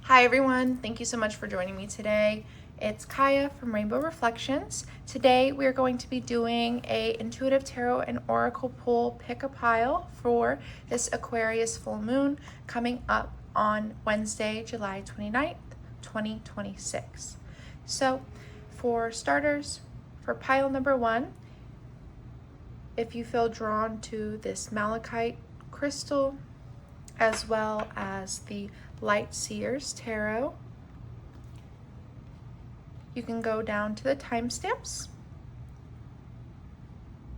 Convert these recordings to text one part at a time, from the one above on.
Hi everyone, thank you so much for joining me today. It's Kaya from Rainbow Reflections. Today we are going to be doing a Intuitive Tarot and Oracle pull pick a pile for this Aquarius full moon coming up on Wednesday, July 29th, 2026. So for starters, for pile number one, if you feel drawn to this Malachite crystal, as well as the Light Seers Tarot, you can go down to the timestamps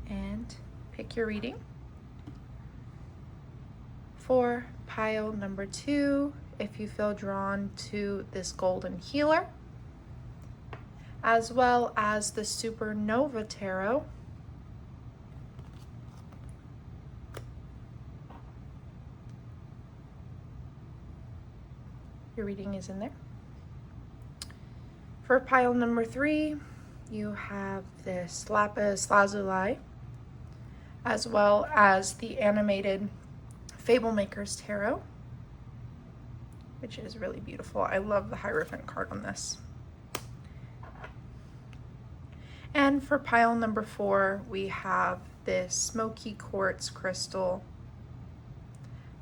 and pick your reading. For pile number two, if you feel drawn to this Golden Healer, as well as the Supernova Tarot, your reading is in there. For pile number three, you have this Lapis Lazuli, as well as the animated Fablemakers Tarot, which is really beautiful. I love the Hierophant card on this. And for pile number four, we have this Smokey Quartz crystal,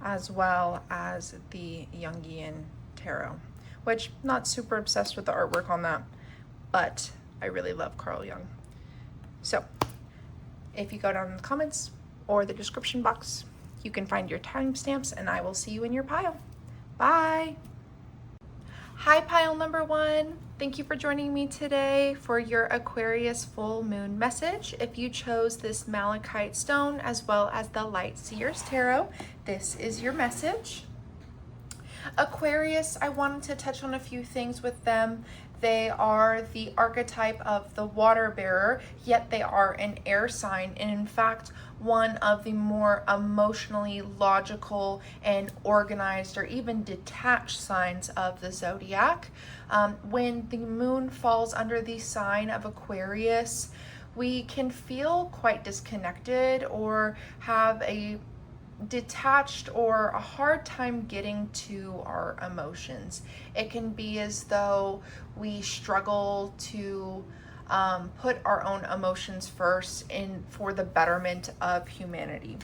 as well as the Jungian Tarot, which not super obsessed with the artwork on that, but I really love Carl Jung. So if you go down in the comments or the description box, you can find your timestamps and I will see you in your pile. Bye. Hi, pile number one. Thank you for joining me today for your Aquarius full moon message. If you chose this Malachite stone as well as the Light Seers Tarot, this is your message. Aquarius, I wanted to touch on a few things with them. They are the archetype of the water bearer, yet they are an air sign, and in fact, one of the more emotionally logical and organized or even detached signs of the zodiac. When the moon falls under the sign of Aquarius, we can feel quite disconnected or have a detached or a hard time getting to our emotions. It can be as though we struggle to put our own emotions first for the betterment of humanity.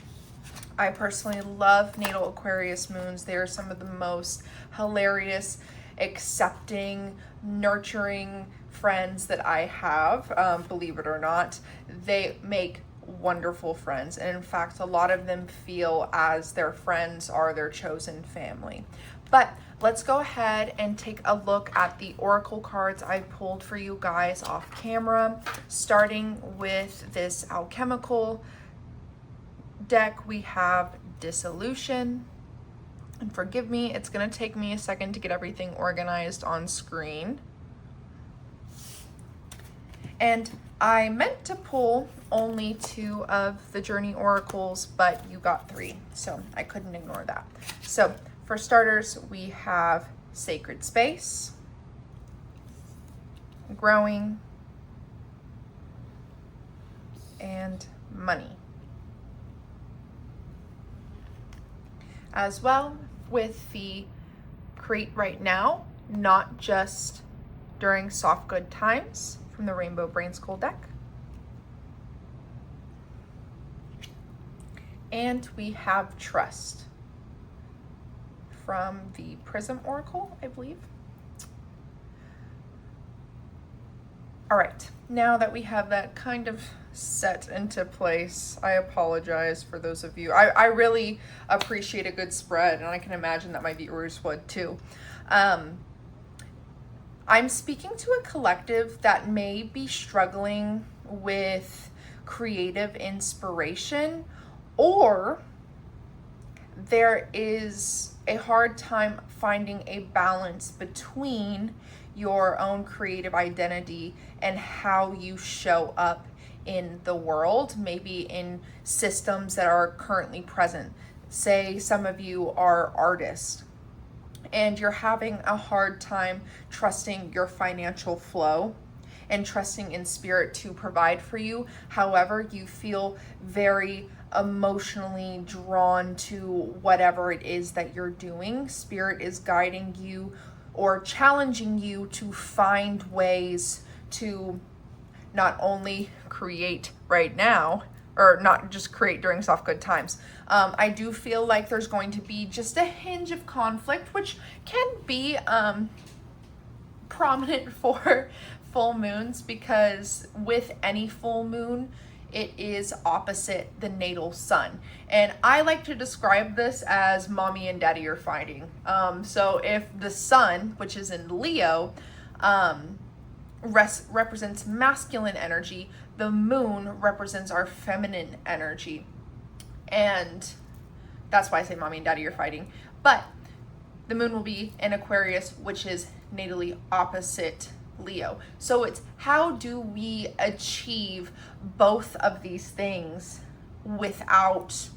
I personally love natal Aquarius moons. They are some of the most hilarious, accepting, nurturing friends that I have. Believe it or not, they make wonderful friends, and in fact a lot of them feel as their friends are their chosen family. But let's go ahead and take a look at the oracle cards I pulled for you guys off camera. Starting with this alchemical deck, we have Dissolution, and forgive me, it's going to take me a second to get everything organized on screen. And I meant to pull only 2 of the Journey Oracles, but you got 3, so I couldn't ignore that. So for starters, we have Sacred Space, Growing, and Money. As well with the Create Right Now, not just during soft good times, from the Rainbow Brainskull deck. And we have Trust from the Prism Oracle, I believe. All right, now that we have that kind of set into place, I apologize for those of you. I really appreciate a good spread, and I can imagine that my viewers would too. I'm speaking to a collective that may be struggling with creative inspiration, or there is a hard time finding a balance between your own creative identity and how you show up in the world, maybe in systems that are currently present. Say some of you are artists and you're having a hard time trusting your financial flow and trusting in spirit to provide for you. However, you feel very emotionally drawn to whatever it is that you're doing. Spirit is guiding you or challenging you to find ways to not only create right now, or not just create during soft good times. I do feel like there's going to be just a hinge of conflict, which can be prominent for full moons, because with any full moon, it is opposite the natal sun. And I like to describe this as mommy and daddy are fighting. So if the sun, which is in Leo, represents masculine energy, the moon represents our feminine energy. And that's why I say mommy and daddy are fighting. But the moon will be in Aquarius, which is natally opposite Leo. So it's how do we achieve both of these things without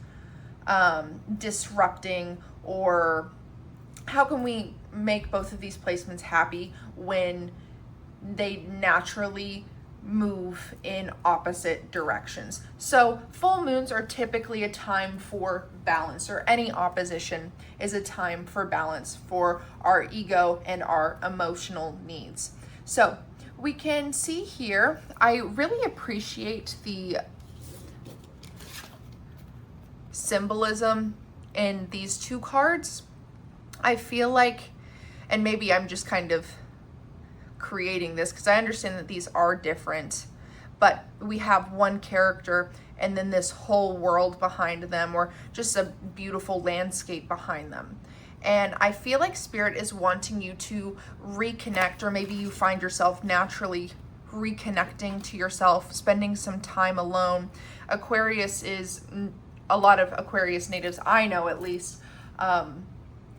disrupting, or how can we make both of these placements happy when they naturally move in opposite directions. So full moons are typically a time for balance, or any opposition is a time for balance for our ego and our emotional needs. So we can see here, I really appreciate the symbolism in these two cards. I feel like, and maybe I'm just kind of creating this because I understand that these are different, but we have one character and then this whole world behind them, or just a beautiful landscape behind them. And I feel like Spirit is wanting you to reconnect, or maybe you find yourself naturally reconnecting to yourself, spending some time alone. Aquarius is, a lot of Aquarius natives, I know at least,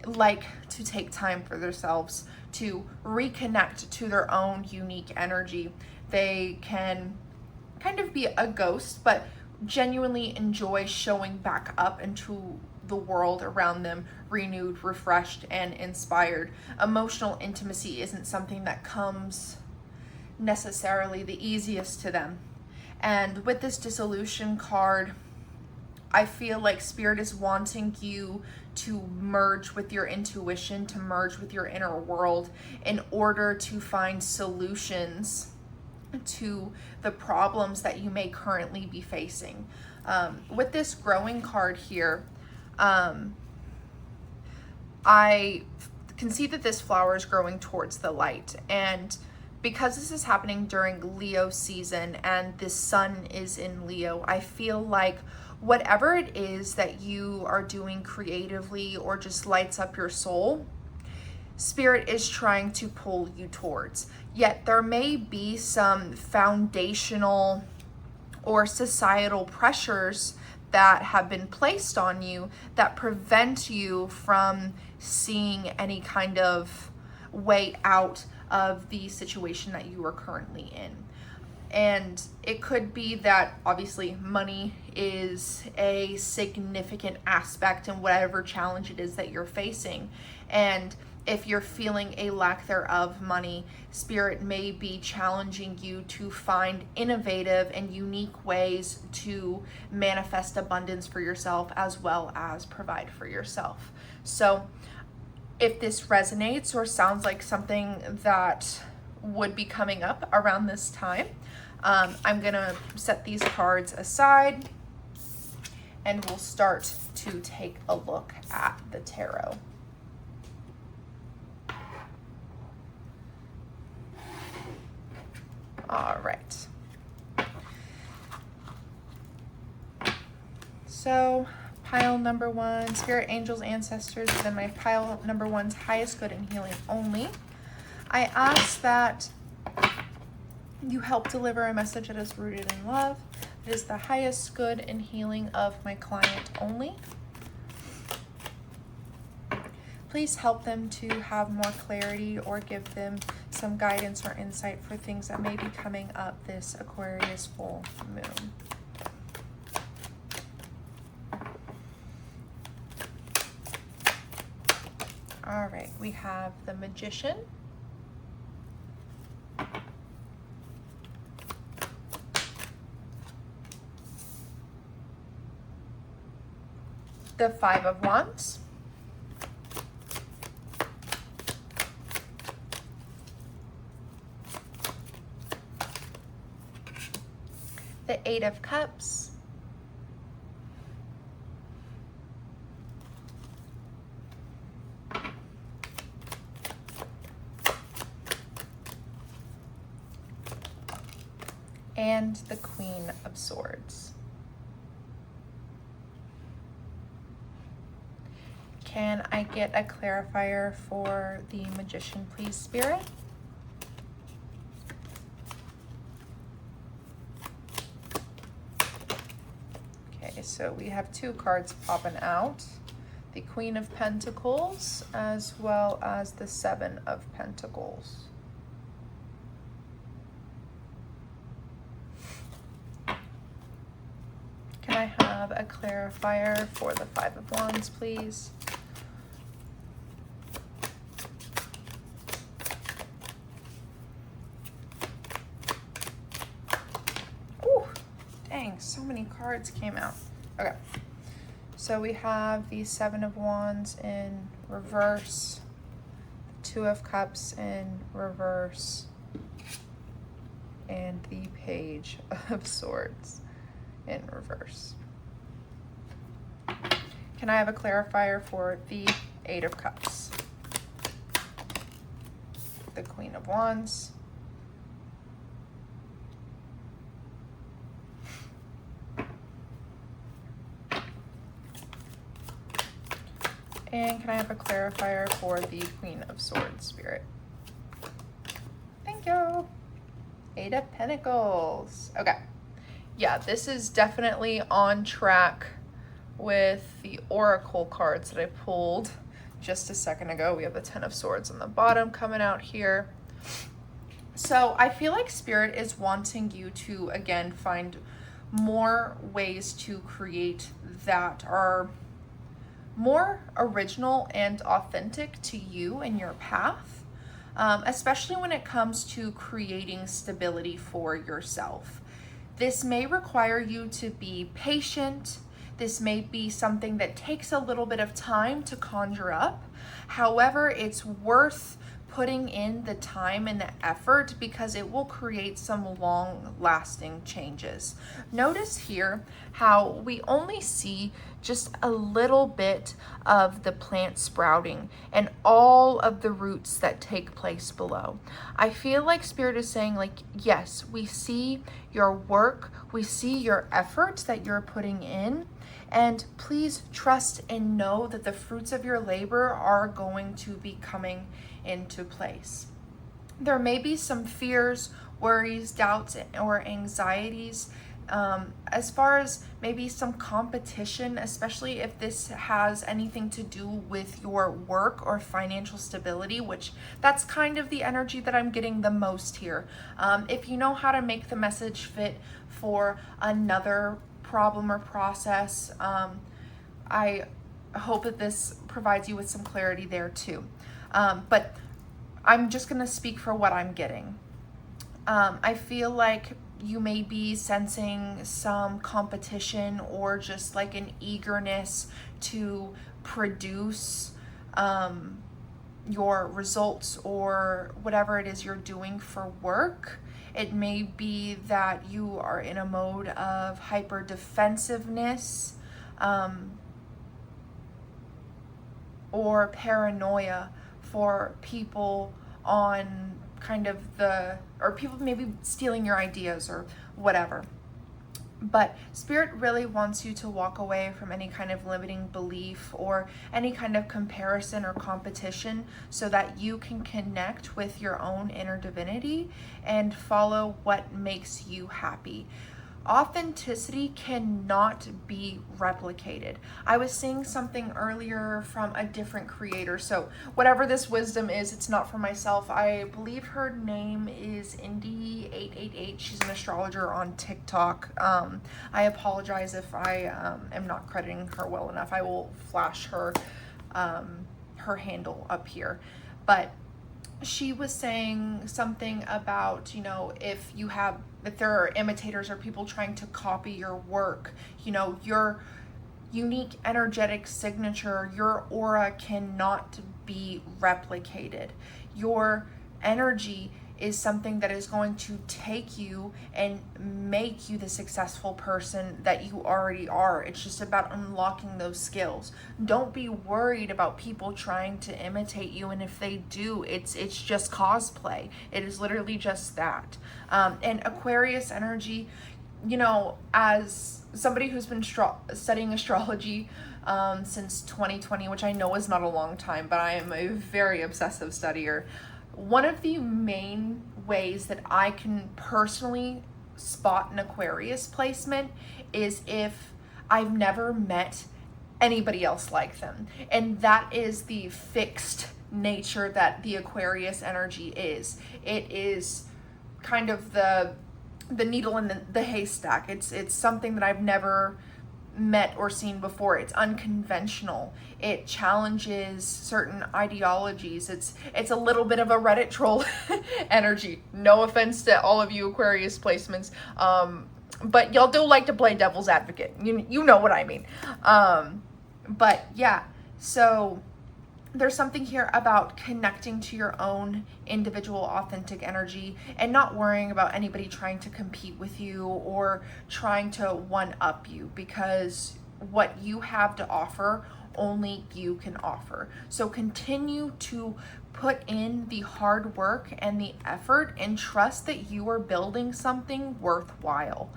like to take time for themselves, to reconnect to their own unique energy. They can kind of be a ghost, but genuinely enjoy showing back up into the world around them, renewed, refreshed, and inspired. Emotional intimacy isn't something that comes necessarily the easiest to them. And with this dissolution card, I feel like Spirit is wanting you to merge with your intuition, to merge with your inner world in order to find solutions to the problems that you may currently be facing. With this growing card here, I can see that this flower is growing towards the light, and because this is happening during Leo season and the sun is in Leo, I feel like whatever it is that you are doing creatively or just lights up your soul, Spirit is trying to pull you towards. Yet there may be some foundational or societal pressures that have been placed on you that prevent you from seeing any kind of way out of the situation that you are currently in. And it could be that obviously money is a significant aspect in whatever challenge it is that you're facing. And if you're feeling a lack thereof money, Spirit may be challenging you to find innovative and unique ways to manifest abundance for yourself as well as provide for yourself. So if this resonates or sounds like something that would be coming up around this time, I'm gonna set these cards aside and we'll start to take a look at the tarot. All right. So pile number one, spirit, angels, ancestors, and then my pile number one's highest good and healing only. I ask that you help deliver a message that is rooted in love. It is the highest good and healing of my client only. Please help them to have more clarity or give them some guidance or insight for things that may be coming up this Aquarius full moon. All right, we have the Magician, the Five of Wands, the Eight of Cups, and the Queen of Swords. Can I get a clarifier for the Magician, please, Spirit? Okay, so we have two cards popping out. The Queen of Pentacles as well as the Seven of Pentacles. Can I have a clarifier for the Five of Wands, please? Ooh, dang, so many cards came out. Okay, so we have the Seven of Wands in reverse, the Two of Cups in reverse, and the Page of Swords in reverse. Can I have a clarifier for the Eight of Cups, the Queen of Wands, and can I have a clarifier for the Queen of Swords, Spirit? Thank you. Eight of Pentacles. Okay. Yeah, this is definitely on track with the Oracle cards that I pulled just a second ago. We have the Ten of Swords on the bottom coming out here. So I feel like Spirit is wanting you to, again, find more ways to create that are more original and authentic to you and your path, especially when it comes to creating stability for yourself. This may require you to be patient. This may be something that takes a little bit of time to conjure up. However, it's worth putting in the time and the effort because it will create some long-lasting changes. Notice here how we only see just a little bit of the plant sprouting and all of the roots that take place below. I feel like Spirit is saying, like, yes, we see your work, we see your efforts that you're putting in, and please trust and know that the fruits of your labor are going to be coming into place. There may be some fears, worries, doubts, or anxieties as far as maybe some competition, especially if this has anything to do with your work or financial stability, which that's kind of the energy that I'm getting the most here. If you know how to make the message fit for another problem or process, I hope that this provides you with some clarity there too. But I'm just gonna speak for what I'm getting. I feel like you may be sensing some competition or just like an eagerness to produce your results or whatever it is you're doing for work. It may be that you are in a mode of hyper defensiveness or paranoia for people on kind of or people maybe stealing your ideas or whatever. But Spirit really wants you to walk away from any kind of limiting belief or any kind of comparison or competition so that you can connect with your own inner divinity and follow what makes you happy. Authenticity cannot be replicated. I was seeing something earlier from a different creator. So whatever this wisdom is, it's not for myself. I believe her name is Indy888. She's an astrologer on TikTok. I apologize if I am not crediting her well enough. I will flash her handle up here. But she was saying something about, if there are imitators or people trying to copy your work, your unique energetic signature, your aura cannot be replicated. Your energy is something that is going to take you and make you the successful person that you already are. It's just about unlocking those skills. Don't be worried about people trying to imitate you, and if they do, it's just cosplay. It is literally just that. And Aquarius energy, you know, as somebody who's been studying astrology since 2020, which I know is not a long time, but I am a very obsessive studier. One of the main ways that I can personally spot an Aquarius placement is if I've never met anybody else like them. And that is the fixed nature that the Aquarius energy is. It is kind of the needle in the haystack. It's something that I've never met or seen before. It's unconventional. It challenges certain ideologies. It's a little bit of a Reddit troll energy. No offense to all of you Aquarius placements, but y'all do like to play devil's advocate. You know what I mean. But yeah, so there's something here about connecting to your own individual authentic energy and not worrying about anybody trying to compete with you or trying to one up you, because what you have to offer, only you can offer. So continue to put in the hard work and the effort and trust that you are building something worthwhile.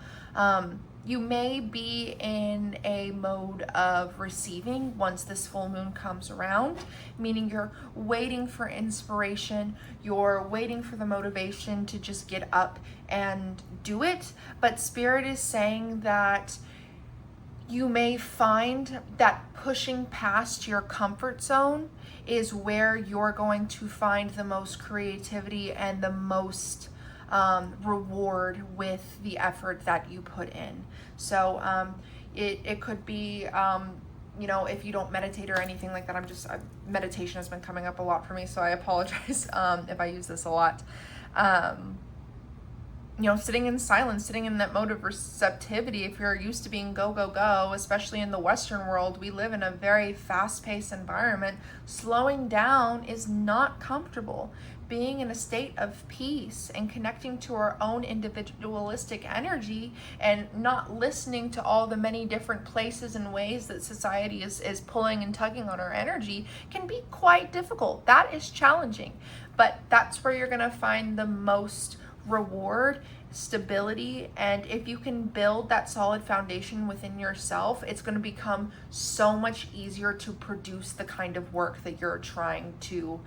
You may be in a mode of receiving once this full moon comes around, meaning you're waiting for inspiration, you're waiting for the motivation to just get up and do it. But Spirit is saying that you may find that pushing past your comfort zone is where you're going to find the most creativity and the most reward with the effort that you put in. So it could be, you know, if you don't meditate or anything like that, meditation has been coming up a lot for me, so I apologize if I use this a lot. You know, sitting in silence, sitting in that mode of receptivity. If you're used to being go, go, go, especially in the Western world, we live in a very fast-paced environment. Slowing down is not comfortable. Being in a state of peace and connecting to our own individualistic energy and not listening to all the many different places and ways that society is pulling and tugging on our energy can be quite difficult. That is challenging, but that's where you're gonna find the most reward, stability, and if you can build that solid foundation within yourself, it's going to become so much easier to produce the kind of work that you're trying to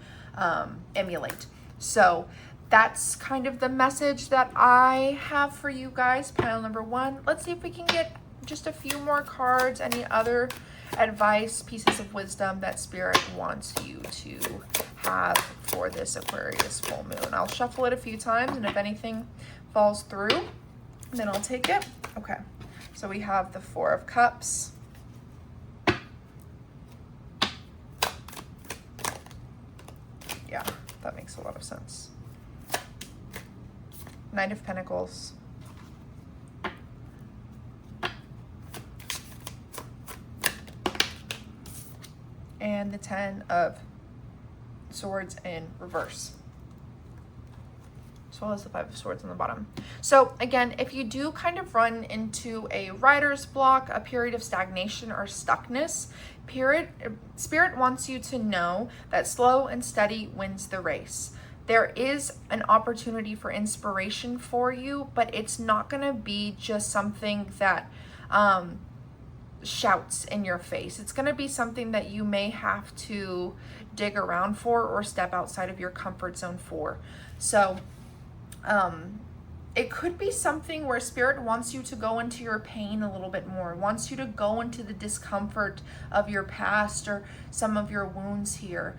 emulate. So that's kind of the message that I have for you guys. Pile number one. Let's see if we can get just a few more cards. Any other advice, pieces of wisdom that Spirit wants you to have for this Aquarius full moon. I'll shuffle it a few times, and if anything falls through, then I'll take it. Okay, so we have the Four of Cups. Yeah, that makes a lot of sense. Knight of Pentacles. And the Ten of Swords in reverse, as well as the Five of Swords on the bottom. So again, if you do kind of run into a writer's block, a period of stagnation or stuckness, Spirit wants you to know that slow and steady wins the race. There is an opportunity for inspiration for you, but it's not going to be just something that shouts in your face. It's going to be something that you may have to dig around for or step outside of your comfort zone for. So it could be something where Spirit wants you to go into your pain a little bit more, wants you to go into the discomfort of your past or some of your wounds here.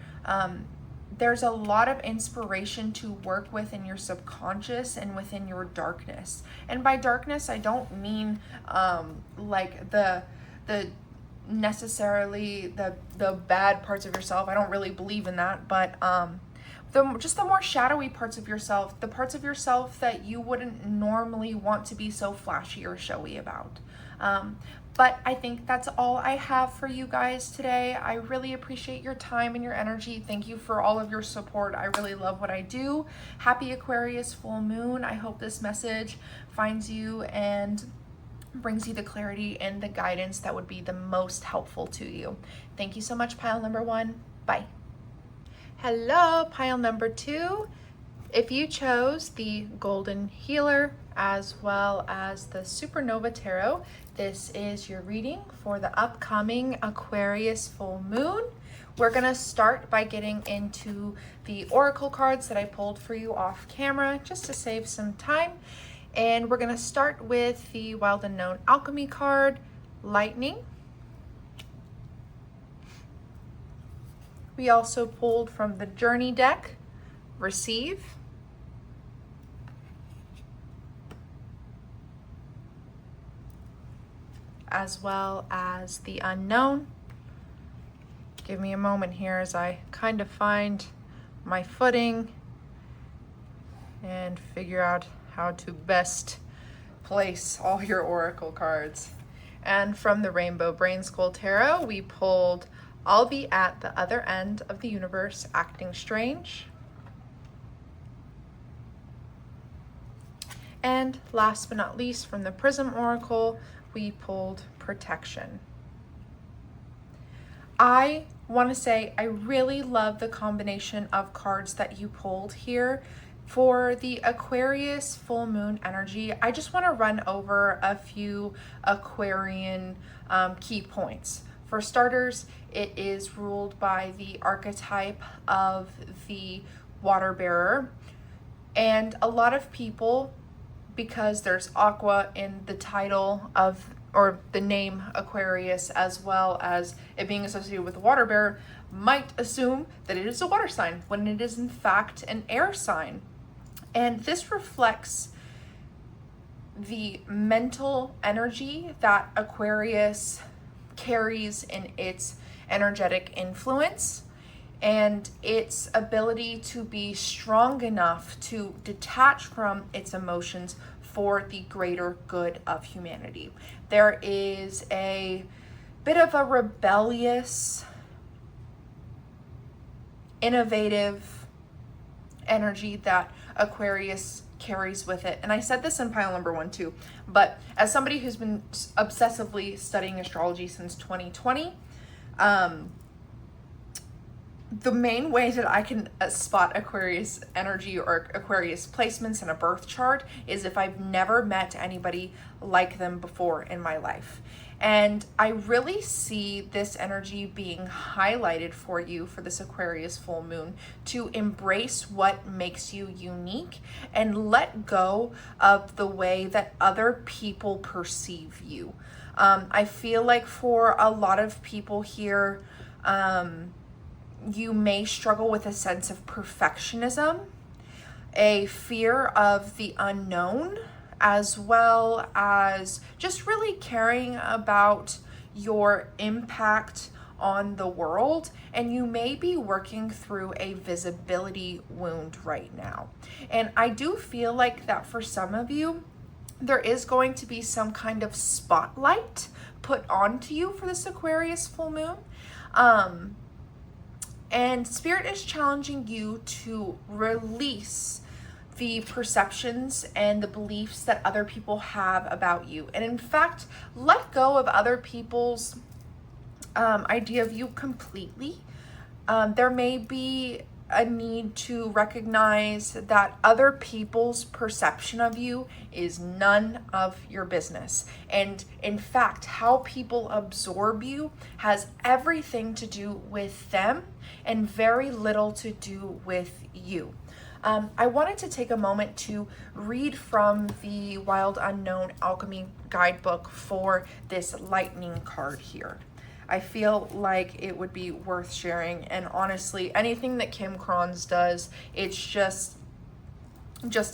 There's a lot of inspiration to work with in your subconscious and within your darkness. And by darkness, I don't mean like the necessarily the bad parts of yourself. I don't really believe in that, but just the more shadowy parts of yourself, the parts of yourself that you wouldn't normally want to be so flashy or showy about. But I think that's all I have for you guys today. I really appreciate your time and your energy. Thank you for all of your support. I really love what I do. Happy Aquarius full moon. I hope this message finds you and brings you the clarity and the guidance that would be the most helpful to you. Thank you so much, pile number 1. Bye. Hello, pile number 2. If you chose the Golden Healer as well as the Supernova Tarot, this is your reading for the upcoming Aquarius full moon. We're gonna start by getting into the oracle cards that I pulled for you off camera just to save some time. And we're gonna start with the Wild Unknown Alchemy card, Lightning. We also pulled from the Journey deck, Receive. As well as the Unknown. Give me a moment here as I kind of find my footing and figure out how to best place all your oracle cards. And from the Rainbow Brainskull Tarot, we pulled I'll Be at the Other End of the Universe, Acting Strange. And last but not least, from the Prism Oracle, we pulled Protection. I want to say I really love the combination of cards that you pulled here. For the Aquarius full moon energy, I just want to run over a few Aquarian key points. For starters, it is ruled by the archetype of the water bearer. And a lot of people, because there's aqua in the title of, or the name Aquarius, as well as it being associated with the water bearer, might assume that it is a water sign when it is in fact an air sign. And this reflects the mental energy that Aquarius carries in its energetic influence and its ability to be strong enough to detach from its emotions for the greater good of humanity. There is a bit of a rebellious, innovative energy that Aquarius carries with it. And I said this in pile number 1 too, but as somebody who's been obsessively studying astrology since 2020, the main way that I can spot Aquarius energy or Aquarius placements in a birth chart is if I've never met anybody like them before in my life. And I really see this energy being highlighted for you for this Aquarius full moon to embrace what makes you unique and let go of the way that other people perceive you. I feel like for a lot of people here, you may struggle with a sense of perfectionism, a fear of the unknown, as well as just really caring about your impact on the world. And you may be working through a visibility wound right now. And I do feel like that for some of you, there is going to be some kind of spotlight put onto you for this Aquarius full moon. And Spirit is challenging you to release the perceptions and the beliefs that other people have about you. And in fact, let go of other people's idea of you completely. There may be a need to recognize that other people's perception of you is none of your business. And in fact, how people absorb you has everything to do with them and very little to do with you. I wanted to take a moment to read from the Wild Unknown Alchemy guidebook for this lightning card here. I feel like it would be worth sharing, and honestly, anything that Kim Kronz does, it's just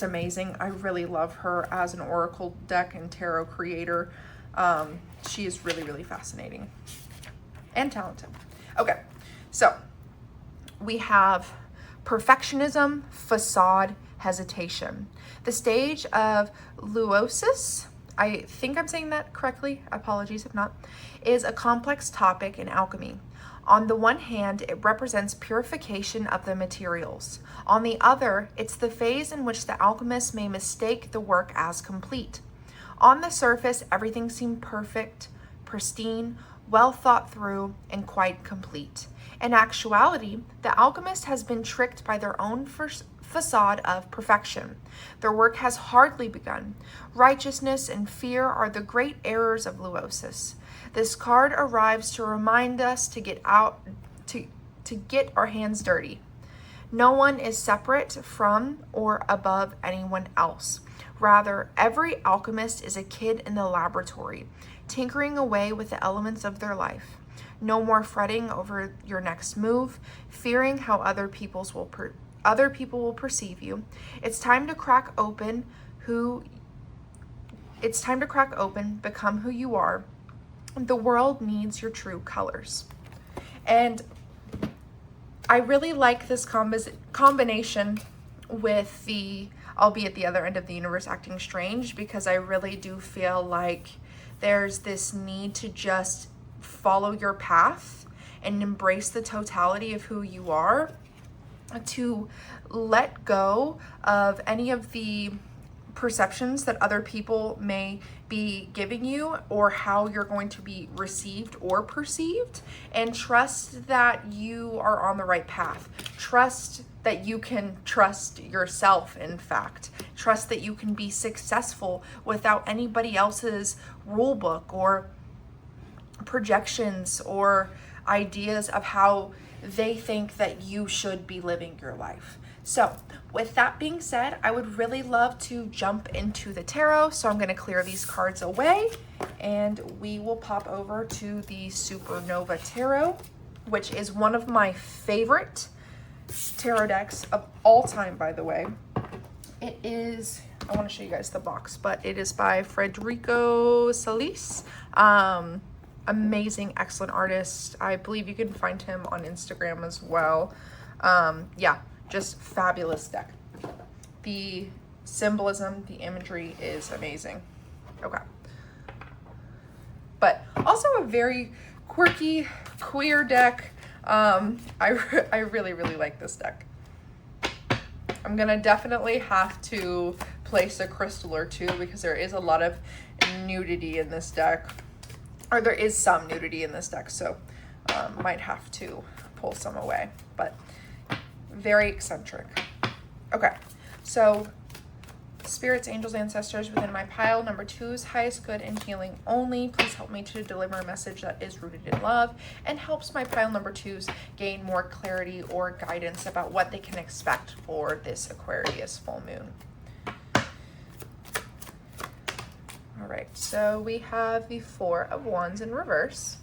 amazing. I really love her as an oracle deck and tarot creator. She is really, really fascinating and talented. Okay, so we have perfectionism, facade, hesitation. The stage of leucosis I think I'm saying that correctly, apologies if not, is a complex topic in alchemy. On the one hand, it represents purification of the materials. On the other, it's the phase in which the alchemist may mistake the work as complete. On the surface, everything seemed perfect, pristine, well thought through, and quite complete. In actuality, the alchemist has been tricked by their own facade of perfection. Their work has hardly begun. Righteousness and fear are the great errors of Luosis. This card arrives to remind us to get our hands dirty. No one is separate from or above anyone else. Rather, every alchemist is a kid in the laboratory, tinkering away with the elements of their life. No more fretting over your next move, fearing how other people will perceive you. It's time to crack open, become who you are. The world needs your true colors. And I really like this combination with the I'll be at the other end of the universe acting strange, because I really do feel like there's this need to just follow your path and embrace the totality of who you are, to let go of any of the perceptions that other people may be giving you or how you're going to be received or perceived, and trust that you are on the right path. Trust that you can trust yourself, in fact. Trust that you can be successful without anybody else's rule book or projections or ideas of how they think that you should be living your life. So with that being said, I would really love to jump into the tarot. So I'm going to clear these cards away and we will pop over to the Supernova Tarot, which is one of my favorite tarot decks of all time, by the way. It is, I want to show you guys the box, but it is by Federico Salis. Amazing, excellent artist. I believe you can find him on Instagram as well. Yeah, just fabulous deck. The symbolism, the imagery is amazing. Okay. But also a very quirky, queer deck. I really, really like this deck. I'm gonna definitely have to place a crystal or two because there is a lot of nudity in this deck. Or there is some nudity in this deck, so might have to pull some away. But very eccentric. Okay, so spirits, angels, ancestors within my pile. Number 2's highest good and healing only. Please help me to deliver a message that is rooted in love and helps my pile number 2's gain more clarity or guidance about what they can expect for this Aquarius full moon. All right, so we have the 4 of Wands in reverse.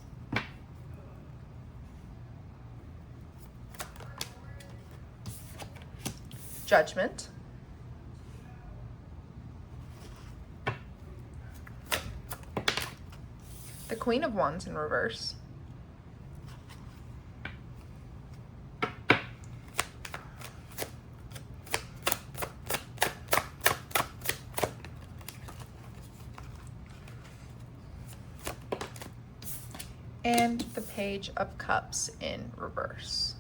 Judgment. The Queen of Wands in reverse. And the Page of Cups in reverse.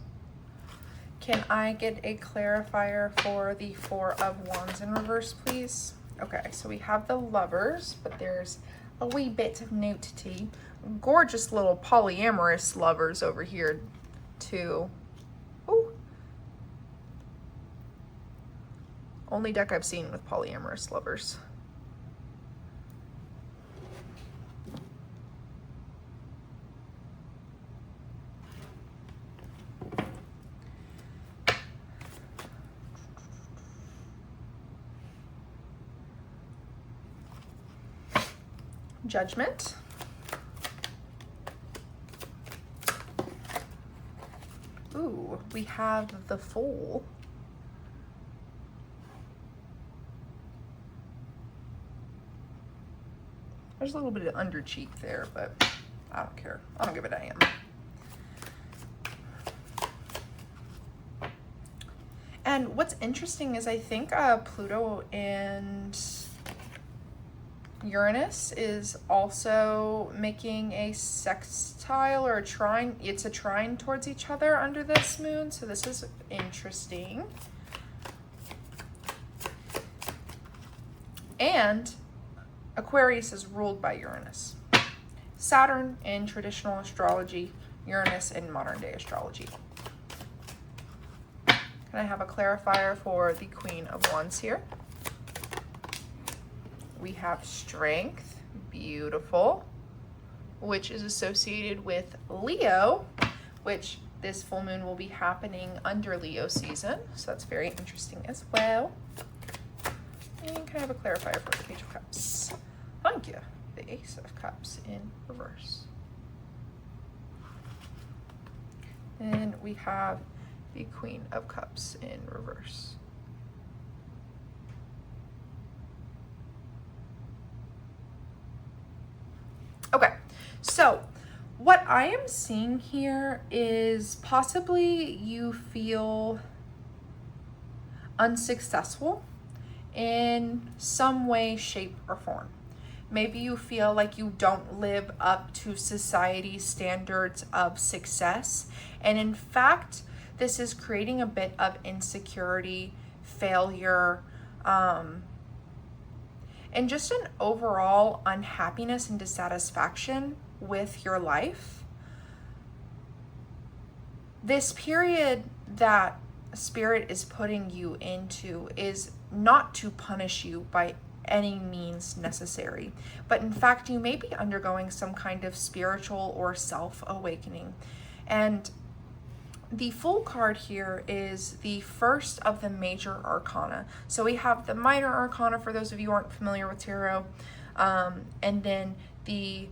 Can I get a clarifier for the 4 of Wands in reverse, please? Okay, so we have the Lovers, but there's a wee bit of nudity. Gorgeous little polyamorous lovers over here, too. Ooh. Only deck I've seen with polyamorous lovers. Judgment. Ooh, we have the Fool. There's a little bit of under cheek there, but I don't care. I don't give a damn. And what's interesting is I think Pluto and Uranus is also making a sextile or a trine. It's a trine towards each other under this moon, so this is interesting. And Aquarius is ruled by Uranus. Saturn in traditional astrology, Uranus in modern day astrology. Can I have a clarifier for the Queen of Wands here? We have strength, beautiful, which is associated with Leo, which this full moon will be happening under Leo season. So that's very interesting as well. And can I have a clarifier for the Page of Cups? Thank you. The Ace of Cups in reverse. And we have the Queen of Cups in reverse. Okay, so what I am seeing here is possibly you feel unsuccessful in some way, shape, or form. Maybe you feel like you don't live up to society's standards of success. And in fact, this is creating a bit of insecurity, failure, and just an overall unhappiness and dissatisfaction with your life. This period that Spirit is putting you into is not to punish you by any means necessary, but in fact, you may be undergoing some kind of spiritual or self-awakening. And the Fool card here is the first of the major arcana. So we have the minor arcana for those of you who aren't familiar with tarot, and then the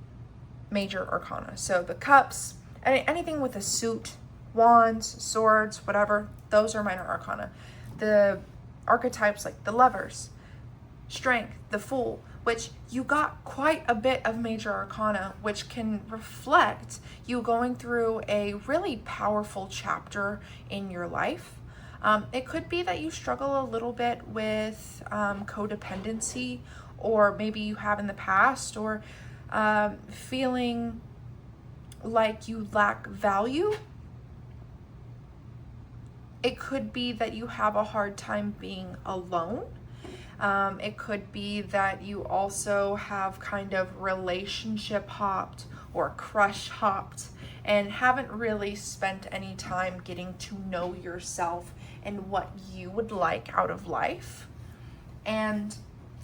major arcana. So the cups, anything with a suit, wands, swords, whatever, those are minor arcana. The archetypes like the Lovers, Strength, the Fool, which you got quite a bit of major arcana, which can reflect you going through a really powerful chapter in your life. It could be that you struggle a little bit with codependency, or maybe you have in the past, or feeling like you lack value. It could be that you have a hard time being alone. It could be that you also have kind of relationship hopped or crush hopped and haven't really spent any time getting to know yourself and what you would like out of life. And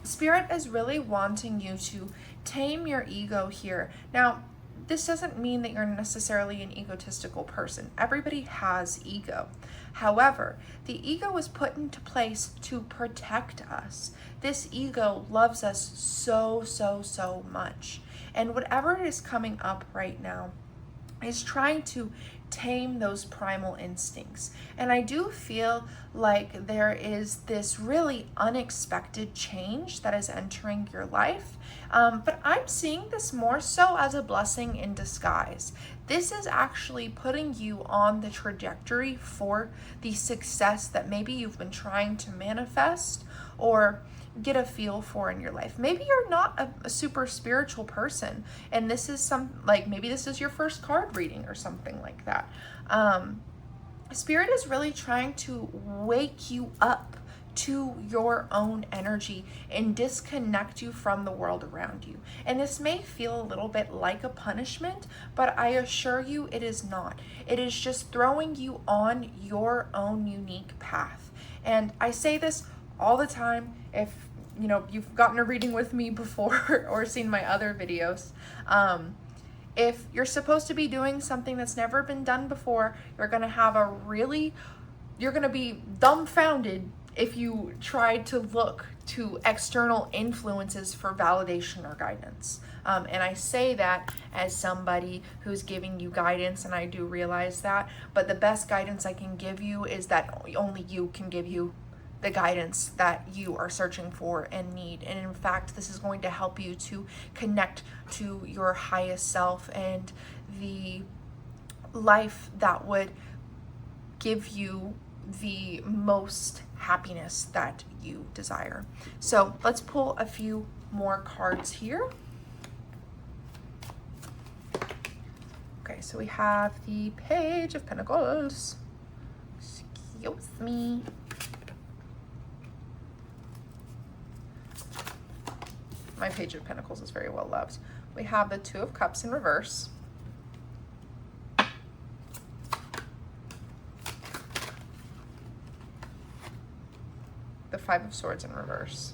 Spirit is really wanting you to tame your ego here. Now, this doesn't mean that you're necessarily an egotistical person. Everybody has ego. However, the ego is put into place to protect us. This ego loves us so, so, so much. And whatever is coming up right now is trying to tame those primal instincts. And I do feel like there is this really unexpected change that is entering your life. But I'm seeing this more so as a blessing in disguise. This is actually putting you on the trajectory for the success that maybe you've been trying to manifest or get a feel for in your life. Maybe you're not a super spiritual person, and this is maybe this is your first card reading or something like that. Spirit is really trying to wake you up to your own energy and disconnect you from the world around you. And this may feel a little bit like a punishment, but I assure you it is not. It is just throwing you on your own unique path. And I say this all the time. If you've gotten a reading with me before or seen my other videos, if you're supposed to be doing something that's never been done before, you're gonna be dumbfounded if you try to look to external influences for validation or guidance. And I say that as somebody who's giving you guidance, and I do realize that, but the best guidance I can give you is that only you can give you the guidance that you are searching for and need. And in fact, this is going to help you to connect to your highest self and the life that would give you the most happiness that you desire. So let's pull a few more cards here. Okay, so we have the Page of Pentacles. Excuse me. My Page of Pentacles is very well loved. We have the Two of Cups in reverse. The Five of Swords in reverse.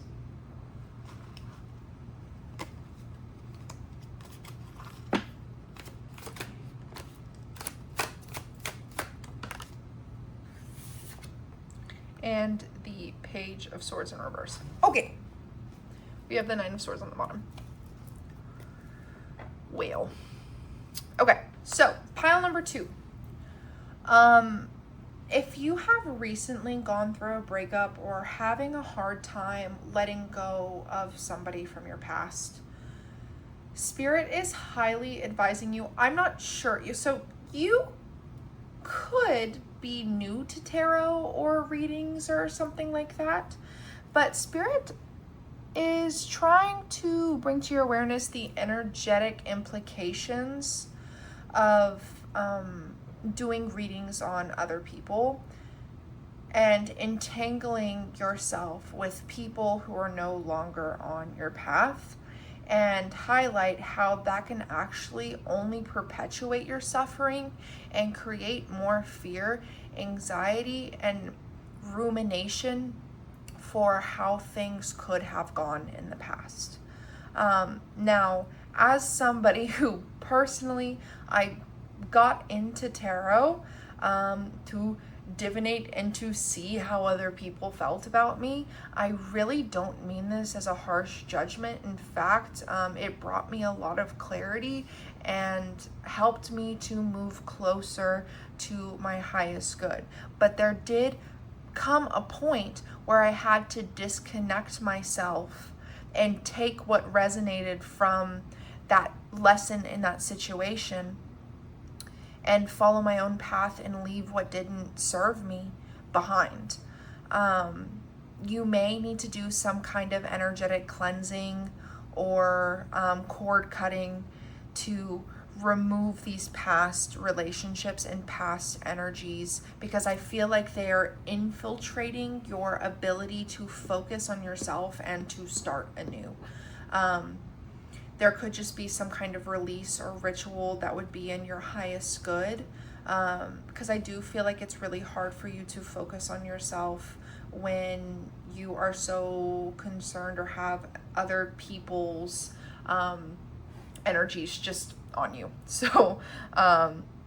And the Page of Swords in reverse. Okay. We have the Nine of Swords on the bottom. Whale. Okay, so pile number 2. If you have recently gone through a breakup or having a hard time letting go of somebody from your past, Spirit is highly advising you. I'm not sure. So you could be new to tarot or readings or something like that, but Spirit is trying to bring to your awareness the energetic implications of doing readings on other people and entangling yourself with people who are no longer on your path, and highlight how that can actually only perpetuate your suffering and create more fear, anxiety, and rumination for how things could have gone in the past. Now, as somebody who personally, I got into tarot to divinate and to see how other people felt about me, I really don't mean this as a harsh judgment. In fact, it brought me a lot of clarity and helped me to move closer to my highest good. But there did come a point where I had to disconnect myself and take what resonated from that lesson in that situation and follow my own path and leave what didn't serve me behind. You may need to do some kind of energetic cleansing or cord cutting to remove these past relationships and past energies, because I feel like they are infiltrating your ability to focus on yourself and to start anew. There could just be some kind of release or ritual that would be in your highest good, because I do feel like it's really hard for you to focus on yourself when you are so concerned or have other people's energies just on you. So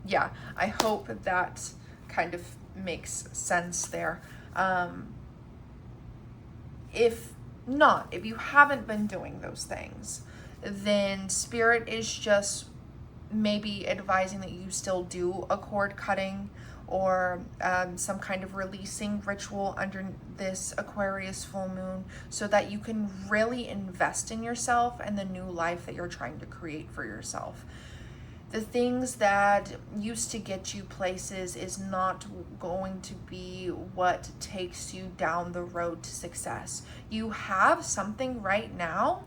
yeah, I hope that kind of makes sense there. If not, if you haven't been doing those things, then Spirit is just maybe advising that you still do a cord cutting or some kind of releasing ritual under this Aquarius full moon, so that you can really invest in yourself and the new life that you're trying to create for yourself. The things that used to get you places is not going to be what takes you down the road to success. You have something right now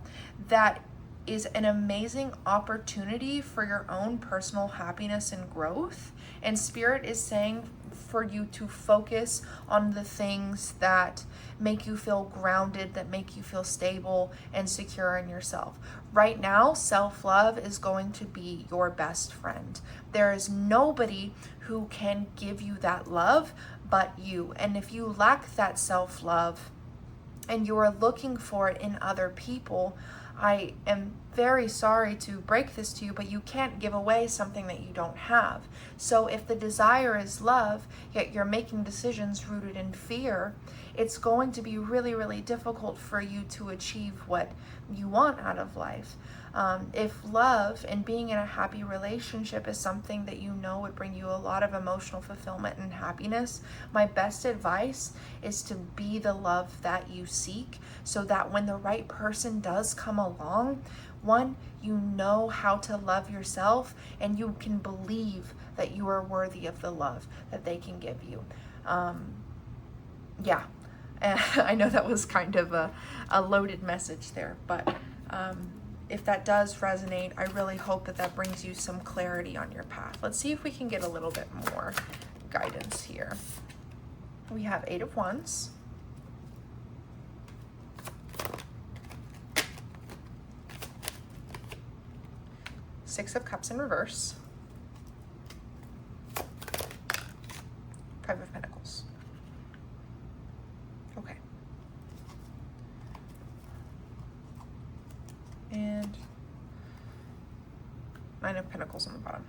that is an amazing opportunity for your own personal happiness and growth. And Spirit is saying for you to focus on the things that make you feel grounded, that make you feel stable and secure in yourself. Right now, self-love is going to be your best friend. There is nobody who can give you that love but you. And if you lack that self-love and you are looking for it in other people, I am very sorry to break this to you, but you can't give away something that you don't have. So if the desire is love, yet you're making decisions rooted in fear, it's going to be really, really difficult for you to achieve what you want out of life. If love and being in a happy relationship is something that you know would bring you a lot of emotional fulfillment and happiness, my best advice is to be the love that you seek, so that when the right person does come along, one, you know how to love yourself and you can believe that you are worthy of the love that they can give you. Yeah. And I know that was kind of a loaded message there, but if that does resonate, I really hope that that brings you some clarity on your path. Let's see if we can get a little bit more guidance here. We have 8 of Wands. Six of Cups in reverse. 5 of Pentacles. Okay. And 9 of Pentacles on the bottom.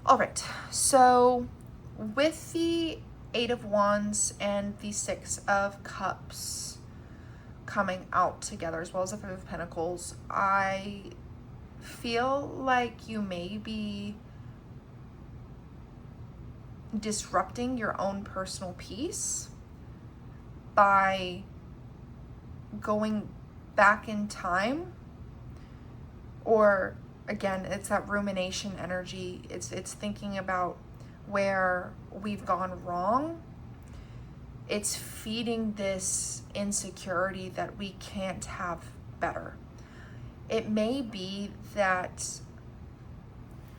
All right, so with the 8 of Wands and the 6 of Cups coming out together, as well as the 5 of Pentacles, I feel like you may be disrupting your own personal peace by going back in time, or again, it's that rumination energy. It's thinking about where we've gone wrong. It's feeding this insecurity that we can't have better. It may be that,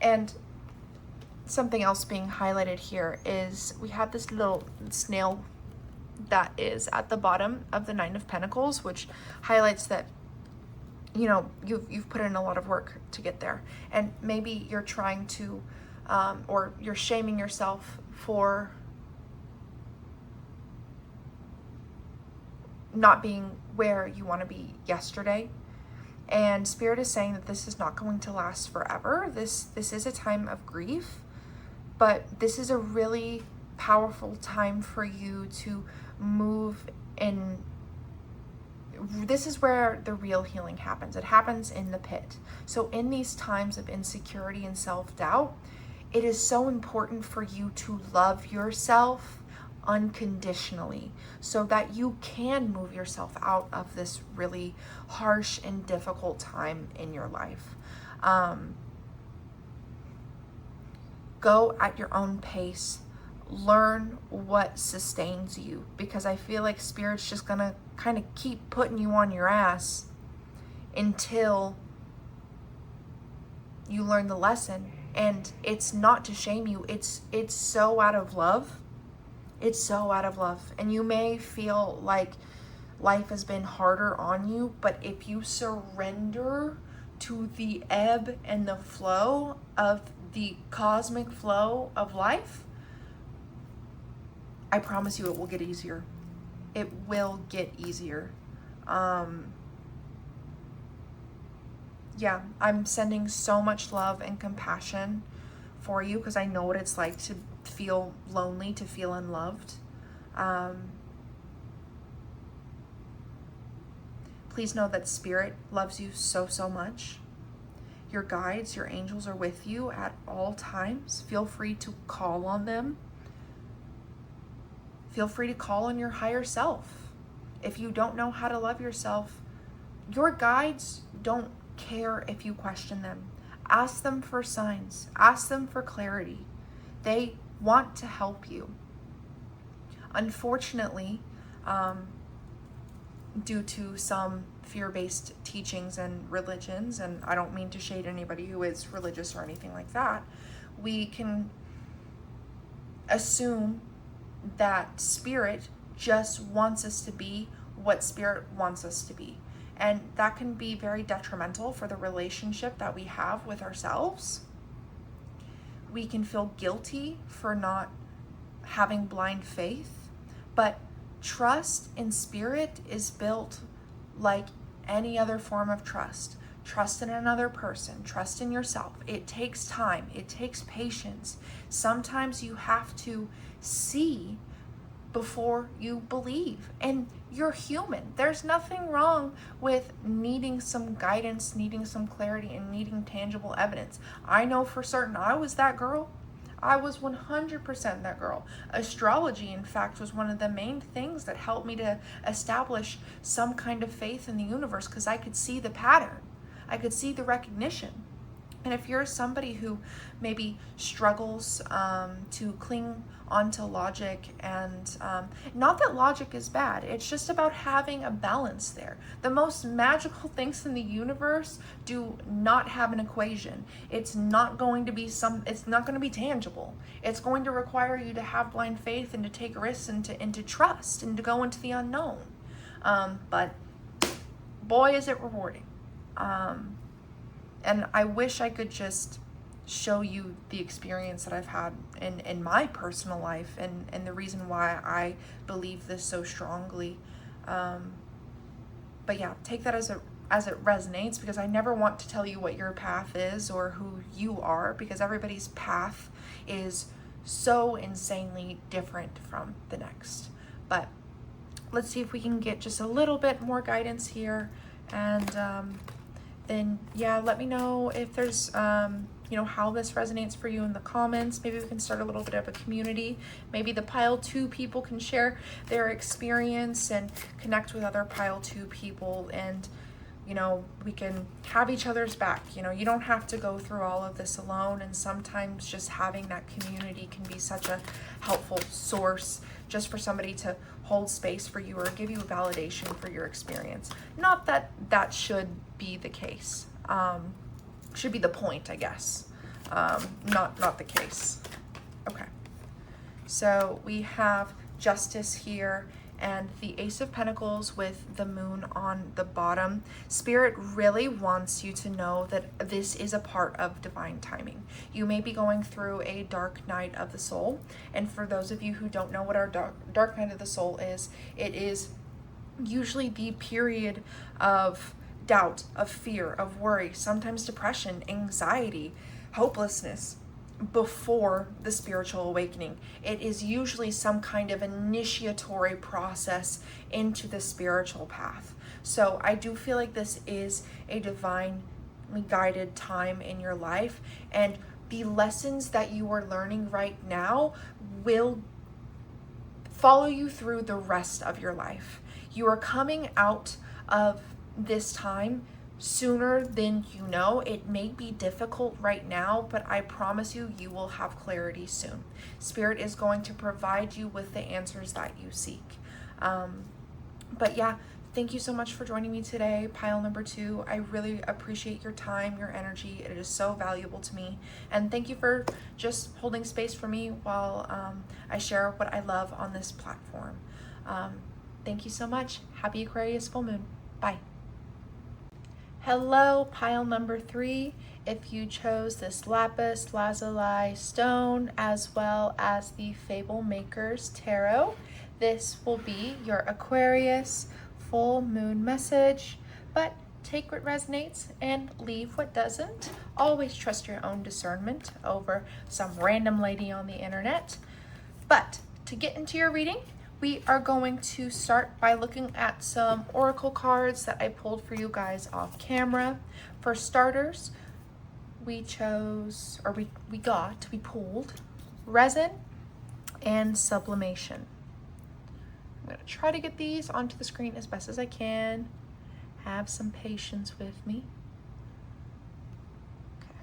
and something else being highlighted here is we have this little snail that is at the bottom of the 9 of Pentacles, which highlights that, you know, you've put in a lot of work to get there, and maybe you're trying to or you're shaming yourself for not being where you want to be yesterday. And Spirit is saying that this is not going to last forever. This is a time of grief, but this is a really powerful time for you to move in. This is where the real healing happens. It happens in the pit. So in these times of insecurity and self-doubt, it is so important for you to love yourself unconditionally so that you can move yourself out of this really harsh and difficult time in your life. Go at your own pace. Learn what sustains you, because I feel like Spirit's just gonna kind of keep putting you on your ass until you learn the lesson. And it's not to shame you, it's so out of love. It's so out of love. And you may feel like life has been harder on you, but if you surrender to the ebb and the flow of the cosmic flow of life, I promise you it will get easier. It will get easier. Yeah, I'm sending so much love and compassion for you, because I know what it's like to feel lonely, to feel unloved. Please know that Spirit loves you so, so much. Your guides, your angels are with you at all times. Feel free to call on them. Feel free to call on your higher self. If you don't know how to love yourself, your guides don't care if you question them. Ask them for signs. Ask them for clarity. They want to help you. Unfortunately, due to some fear-based teachings and religions, and I don't mean to shade anybody who is religious or anything like that, we can assume that Spirit just wants us to be what Spirit wants us to be. And that can be very detrimental for the relationship that we have with ourselves. We can feel guilty for not having blind faith, but trust in Spirit is built like any other form of trust. Trust in another person, trust in yourself. It takes time, it takes patience. Sometimes you have to see before you believe, and you're human. There's nothing wrong with needing some guidance, needing some clarity, and needing tangible evidence. I know for certain I was that girl. I was 100% that girl. Astrology, in fact, was one of the main things that helped me to establish some kind of faith in the universe, because I could see the pattern. I could see the recognition. And if you're somebody who maybe struggles to cling onto logic, and not that logic is bad, it's just about having a balance there. The most magical things in the universe do not have an equation. It's not going to be it's not going to be tangible. It's going to require you to have blind faith and to take risks and to trust and to go into the unknown. But boy, is it rewarding. And I wish I could just show you the experience that I've had in my personal life, and the reason why I believe this so strongly. But yeah, take that as it resonates, because I never want to tell you what your path is or who you are, because everybody's path is so insanely different from the next. But let's see if we can get just a little bit more guidance here, and then yeah, let me know if there's how this resonates for you in the comments. Maybe we can start a little bit of a community. Maybe the pile 2 people can share their experience and connect with other pile 2 people, and we can have each other's back. You don't have to go through all of this alone, and sometimes just having that community can be such a helpful source just for somebody to hold space for you or give you a validation for your experience. Not that that should be the case. Should be the point, I guess. Not the case. Okay. So we have Justice here and the Ace of Pentacles with the moon on the bottom. Spirit really wants you to know that this is a part of divine timing. You may be going through a dark night of the soul. And for those of you who don't know what our dark night of the soul is, it is usually the period of doubt, of fear, of worry, sometimes depression, anxiety, hopelessness before the spiritual awakening. It is usually some kind of initiatory process into the spiritual path. So I do feel like this is a divinely guided time in your life, and the lessons that you are learning right now will follow you through the rest of your life. You are coming out of this time sooner than you know. It may be difficult right now, but I promise you, you will have clarity soon. Spirit is going to provide you with the answers that you seek. But yeah, thank you so much for joining me today, pile number 2. I really appreciate your time, your energy. It is so valuable to me. And thank you for just holding space for me while I share what I love on this platform. Thank you so much. Happy Aquarius full moon. Bye. Hello, pile number 3. If you chose this Lapis Lazuli stone as well as the Fablemakers tarot, this will be your Aquarius full moon message. But take what resonates and leave what doesn't. Always trust your own discernment over some random lady on the internet. But to get into your reading, we are going to start by looking at some oracle cards that I pulled for you guys off camera. For starters, we pulled resin and sublimation. I'm going to try to get these onto the screen as best as I can. Have some patience with me. Okay.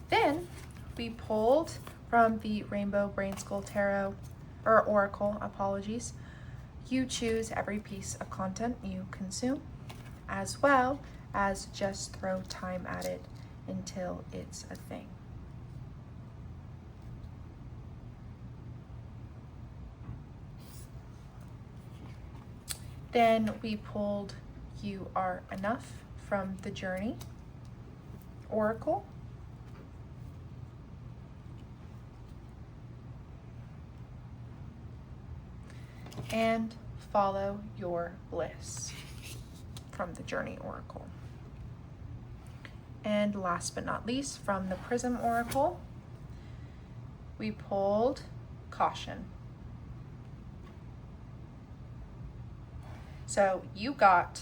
Then we pulled from the Rainbow Brainskull Tarot, or Oracle, apologies. You choose every piece of content you consume, as well as just throw time at it until it's a thing. Then we pulled You Are Enough from the Journey Oracle. And Follow Your Bliss from the Journey Oracle. And last but not least, from the Prism Oracle, we pulled Caution. So you got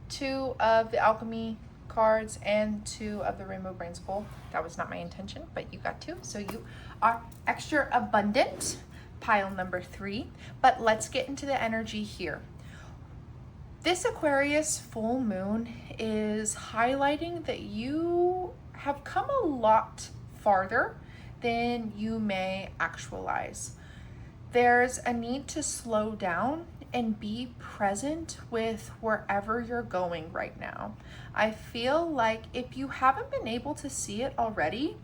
2 of the Alchemy cards and 2 of the Rainbow Brainskull. That was not my intention, but you got 2. So you are extra abundant, pile number 3. But let's get into the energy here. This Aquarius full moon is highlighting that you have come a lot farther than you may actualize. There's a need to slow down and be present with wherever you're going right now. I feel like if you haven't been able to see it already,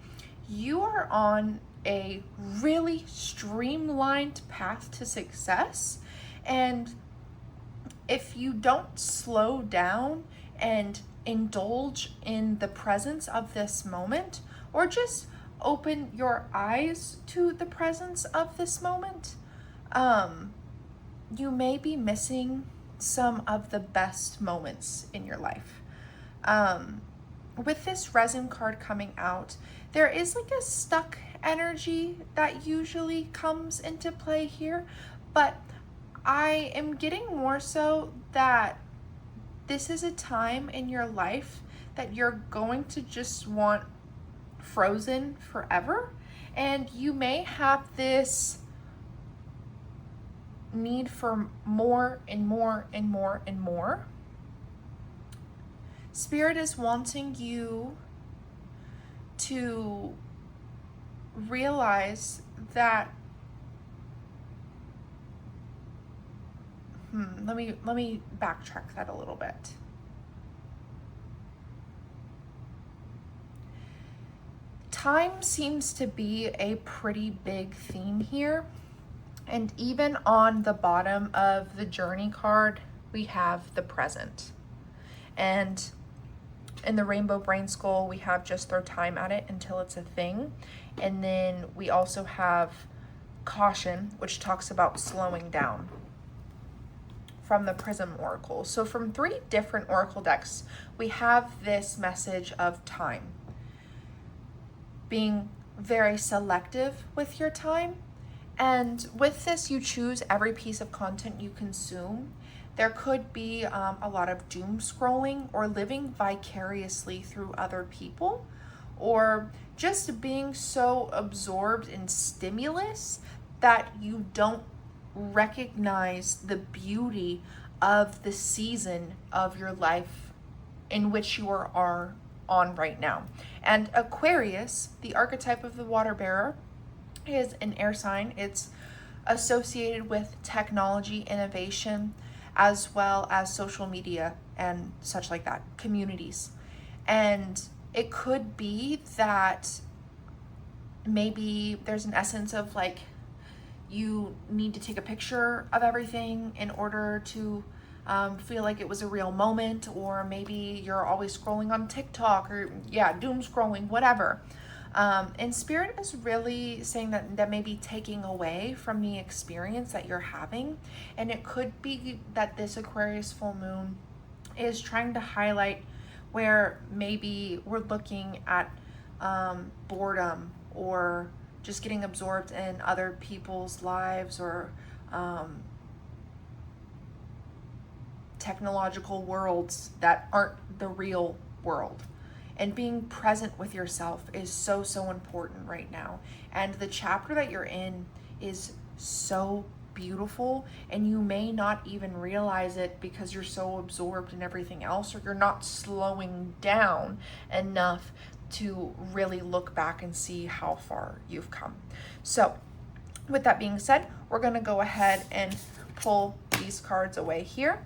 you are on a really streamlined path to success. And if you don't slow down and indulge in the presence of this moment, or just open your eyes to the presence of this moment, you may be missing some of the best moments in your life. With this resin card coming out, there is like a stuck energy that usually comes into play here, but I am getting more so that this is a time in your life that you're going to just want frozen forever, and you may have this need for more and more and more and more. Spirit is wanting you to realize that let me backtrack that a little bit. Time seems to be a pretty big theme here. And even on the bottom of the journey card, we have the present. And in the rainbow Brainskull, we have just throw time at it until it's a thing. And then we also have caution, which talks about slowing down, from the Prism Oracle. So from 3 different oracle decks, we have this message of time. Being very selective with your time. And with this, you choose every piece of content you consume. There could be a lot of doom scrolling or living vicariously through other people, or just being so absorbed in stimulus that you don't recognize the beauty of the season of your life in which you are on right now. And Aquarius, the archetype of the water bearer, is an air sign. It's associated with technology, innovation, as well as social media and such like that, communities. And it could be that maybe there's an essence of like, you need to take a picture of everything in order to feel like it was a real moment, or maybe you're always scrolling on TikTok, or doom scrolling, whatever. And Spirit is really saying that may be taking away from the experience that you're having. And it could be that this Aquarius full moon is trying to highlight where maybe we're looking at boredom, or just getting absorbed in other people's lives, or technological worlds that aren't the real world. And being present with yourself is so important right now. And the chapter that you're in is so beautiful, and you may not even realize it because you're so absorbed in everything else, or you're not slowing down enough to really look back and see how far you've come. So with that being said, we're going to go ahead and pull these cards away here,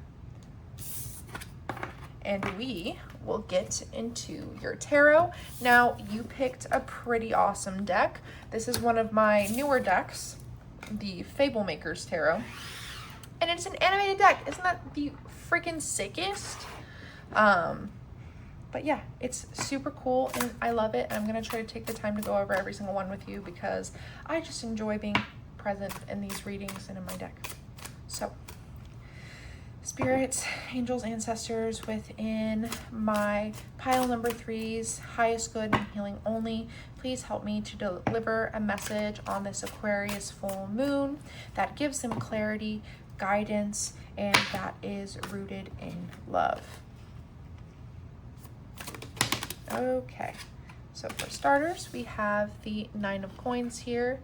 and we will get into your tarot. Now, you picked a pretty awesome deck. This is one of my newer decks, the Fablemakers tarot, and it's an animated deck. Isn't that the freaking sickest? But yeah, it's super cool and I love it. I'm gonna try to take the time to go over every single one with you because I just enjoy being present in these readings and in my deck. So, spirits, angels, ancestors within my pile number 3's highest good and healing only, please help me to deliver a message on this Aquarius full moon that gives them clarity, guidance, and that is rooted in love. Okay, so for starters, we have the 9 of Coins here.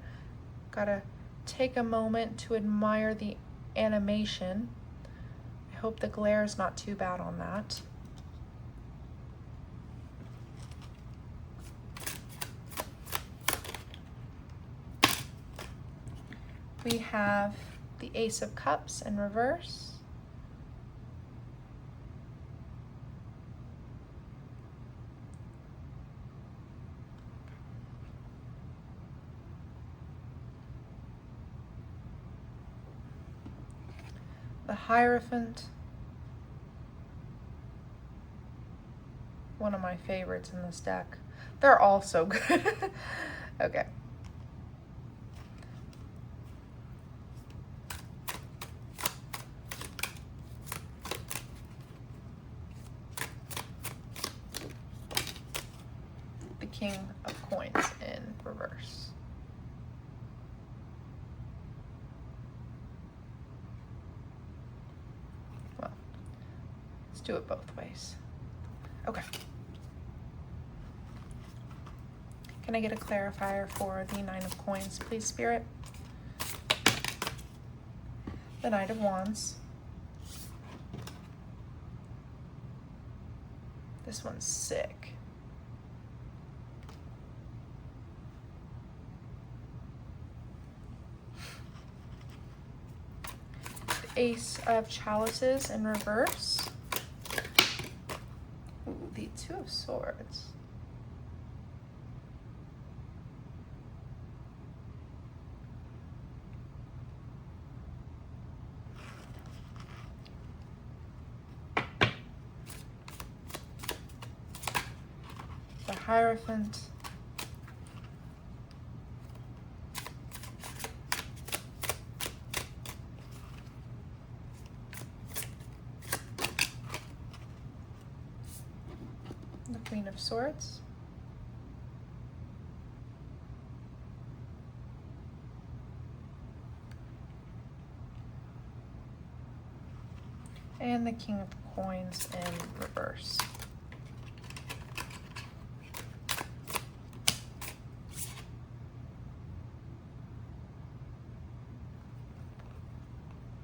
Gotta take a moment to admire the animation. I hope the glare is not too bad on that. We have the Ace of Cups in reverse. The Hierophant. One of my favorites in this deck. They're all so good. Okay. The King of Coins in reverse. Well, let's do it both ways. Okay. Can I get a clarifier for the Nine of Coins, please, Spirit? The Knight of Wands. This one's sick. The Ace of Chalices in reverse. Ooh, the Two of Swords. The Hierophant. The Queen of Swords. And the King of Coins in reverse.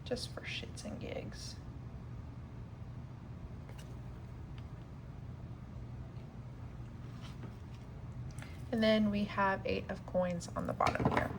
Just for shits and gigs. And then we have 8 of Coins on the bottom here.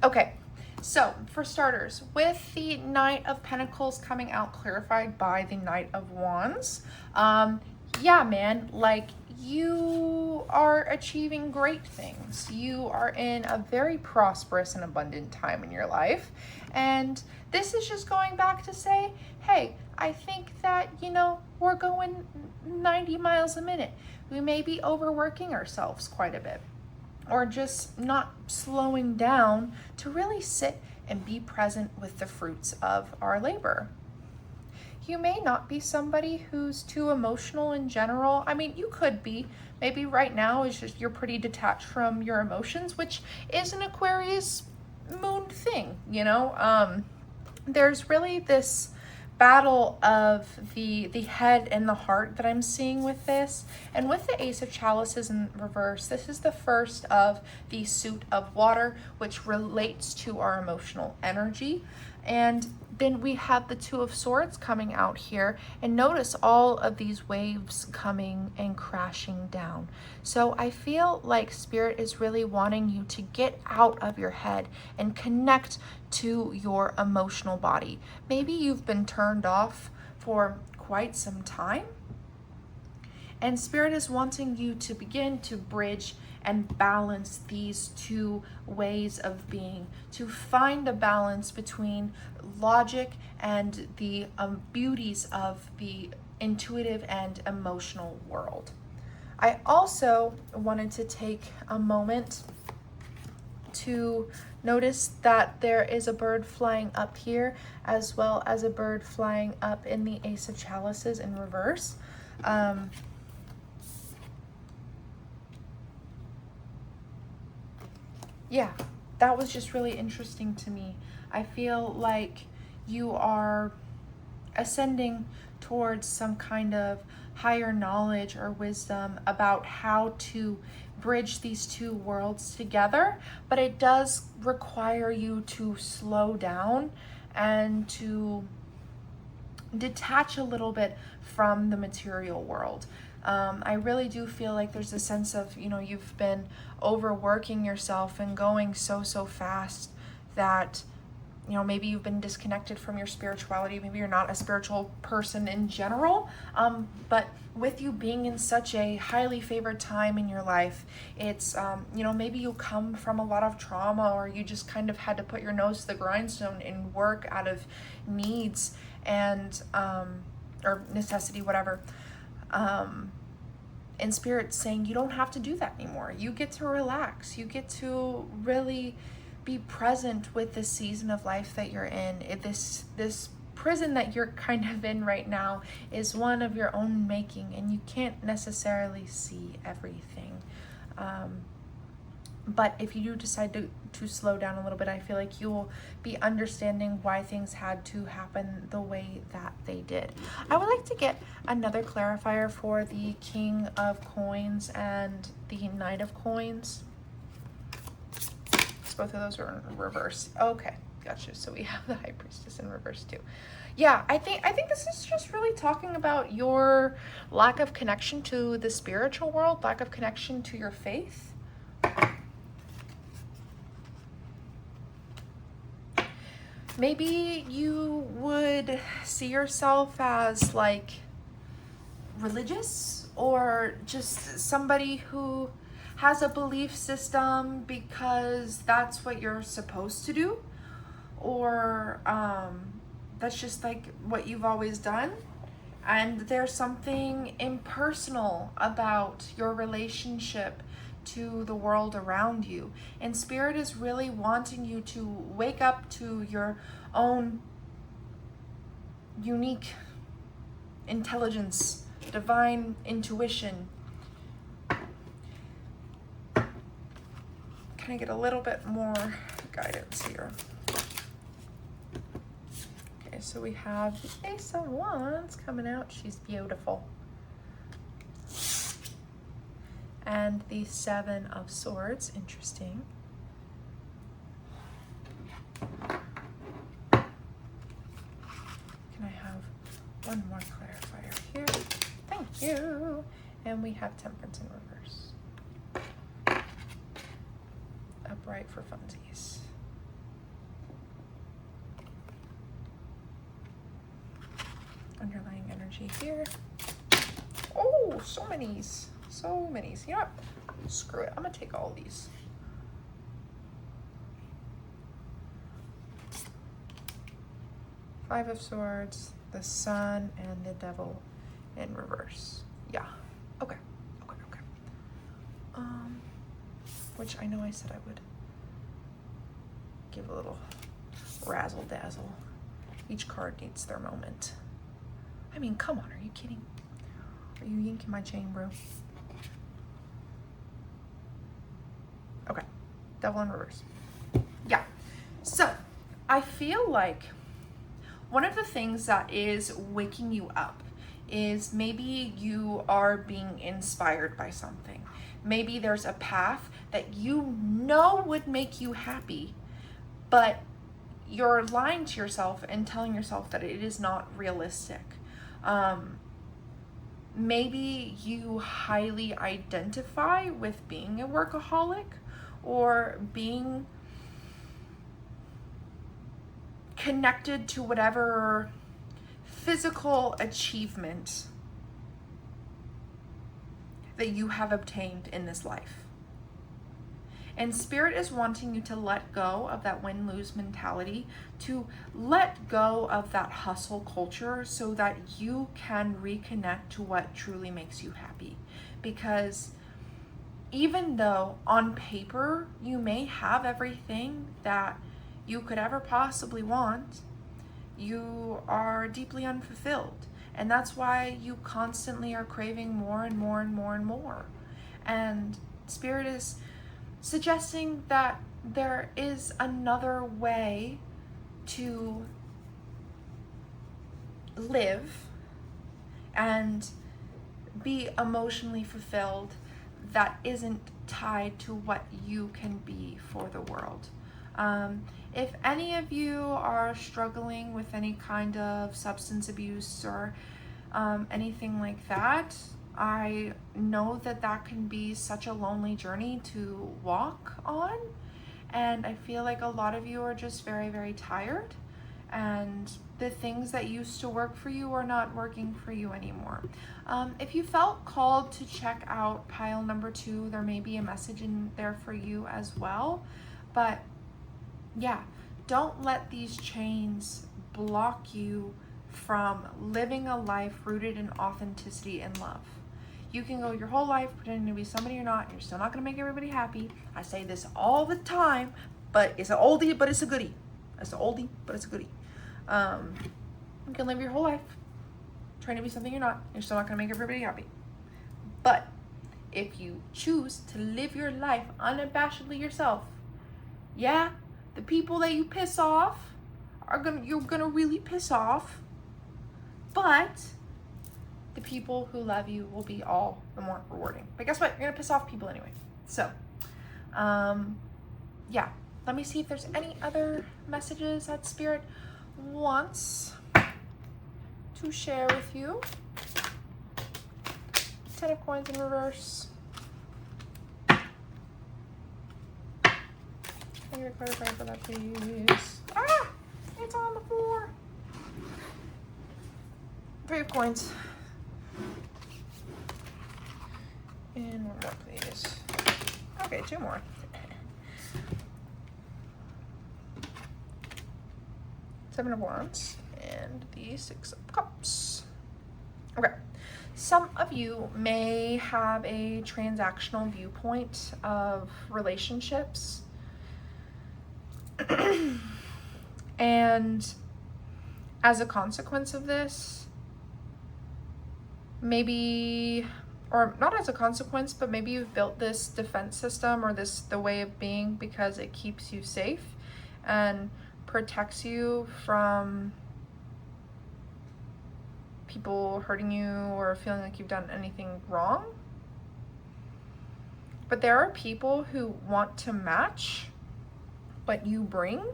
Okay, so for starters, with the Knight of Pentacles coming out clarified by the Knight of Wands, yeah, man, like you are achieving great things. You are in a very prosperous and abundant time in your life. And this is just going back to say, hey, I think that, you know, we're going 90 miles a minute. We may be overworking ourselves quite a bit, or just not slowing down to really sit and be present with the fruits of our labor. You may not be somebody who's too emotional in general. I mean, you could be. Maybe right now is just you're pretty detached from your emotions, which is an Aquarius moon thing, you know? There's really this battle of the head and the heart that I'm seeing with this. And with the Ace of Chalices in reverse, this is the first of the suit of water, which relates to our emotional energy. And then we have the Two of Swords coming out here, and notice all of these waves coming and crashing down. So I feel like Spirit is really wanting you to get out of your head and connect to your emotional body. Maybe you've been turned off for quite some time, and Spirit is wanting you to begin to bridge and balance these two ways of being, to find a balance between logic and the beauties of the intuitive and emotional world. I also wanted to take a moment to notice that there is a bird flying up here, as well as a bird flying up in the Ace of Chalices in reverse. Yeah, that was just really interesting to me. I feel like you are ascending towards some kind of higher knowledge or wisdom about how to bridge these two worlds together, but it does require you to slow down and to detach a little bit from the material world. I really do feel like there's a sense of, you've been overworking yourself and going so fast that, maybe you've been disconnected from your spirituality. Maybe you're not a spiritual person in general. But with you being in such a highly favored time in your life, it's, maybe you come from a lot of trauma, or you just kind of had to put your nose to the grindstone and work out of needs and, or necessity, whatever. And Spirit's saying you don't have to do that anymore. You get to relax. You get to really be present with the season of life that you're in. This prison that you're kind of in right now is one of your own making, and you can't necessarily see everything. But if you do decide to slow down a little bit, I feel like you will be understanding why things had to happen the way that they did. I would like to get another clarifier for the King of Coins and the Knight of Coins. So both of those are in reverse. Okay, gotcha. So we have the High Priestess in reverse too. Yeah, I think this is just really talking about your lack of connection to the spiritual world, lack of connection to your faith. Maybe you would see yourself as like religious, or just somebody who has a belief system because that's what you're supposed to do, or that's just like what you've always done. And there's something impersonal about your relationship to the world around you. And Spirit is really wanting you to wake up to your own unique intelligence, divine intuition. Can I get a little bit more guidance here? Okay, so we have the Ace of Wands coming out. She's beautiful. And the Seven of Swords, interesting. Can I have one more clarifier here? Thank you. And we have Temperance in reverse. Upright for funsies. Underlying energy here. Oh, so many. So many. You know what? Screw it. I'm going to take all these. Five of Swords, the Sun, and the Devil in reverse. Yeah. Okay. Which I know I said I would give a little razzle dazzle. Each card needs their moment. I mean, come on. Are you kidding? Are you yanking my chain, bro? Okay, Devil in reverse. Yeah, so I feel like one of the things that is waking you up is maybe you are being inspired by something. Maybe there's a path that you know would make you happy, but you're lying to yourself and telling yourself that it is not realistic. Maybe you highly identify with being a workaholic, or being connected to whatever physical achievement that you have obtained in this life. And Spirit is wanting you to let go of that win-lose mentality, to let go of that hustle culture so that you can reconnect to what truly makes you happy. Because even though on paper you may have everything that you could ever possibly want, you are deeply unfulfilled. And that's why you constantly are craving more and more and more and more. And Spirit is suggesting that there is another way to live and be emotionally fulfilled that isn't tied to what you can be for the world. If any of you are struggling with any kind of substance abuse or anything like that, I know that that can be such a lonely journey to walk on, and I feel like a lot of you are just very, very tired, and the things that used to work for you are not working for you anymore. If you felt called to check out pile number 2, there may be a message in there for you as well. But yeah, don't let these chains block you from living a life rooted in authenticity and love. You can go your whole life pretending to be somebody you're not, and you're still not going to make everybody happy. I say this all the time, but it's an oldie, but it's a goodie. It's an oldie, but it's a goodie. You can live your whole life trying to be something you're not. You're still not going to make everybody happy. But if you choose to live your life unabashedly yourself, yeah, the people that you piss off you're gonna really piss off, but the people who love you will be all the more rewarding. But guess what? You're gonna piss off people anyway. So, yeah. Let me see if there's any other messages that Spirit wants to share with you. 10 of coins in reverse. Can you clarify for that, please? Ah! It's on the floor. 3 of coins. And 1 more, please. Okay, 2 more. Seven of Wands and the 6 of Cups. Okay. Some of you may have a transactional viewpoint of relationships. And as a consequence of this, maybe, or not as a consequence, but maybe you've built this defense system or the way of being because it keeps you safe and protects you from people hurting you or feeling like you've done anything wrong. But there are people who want to match what you bring,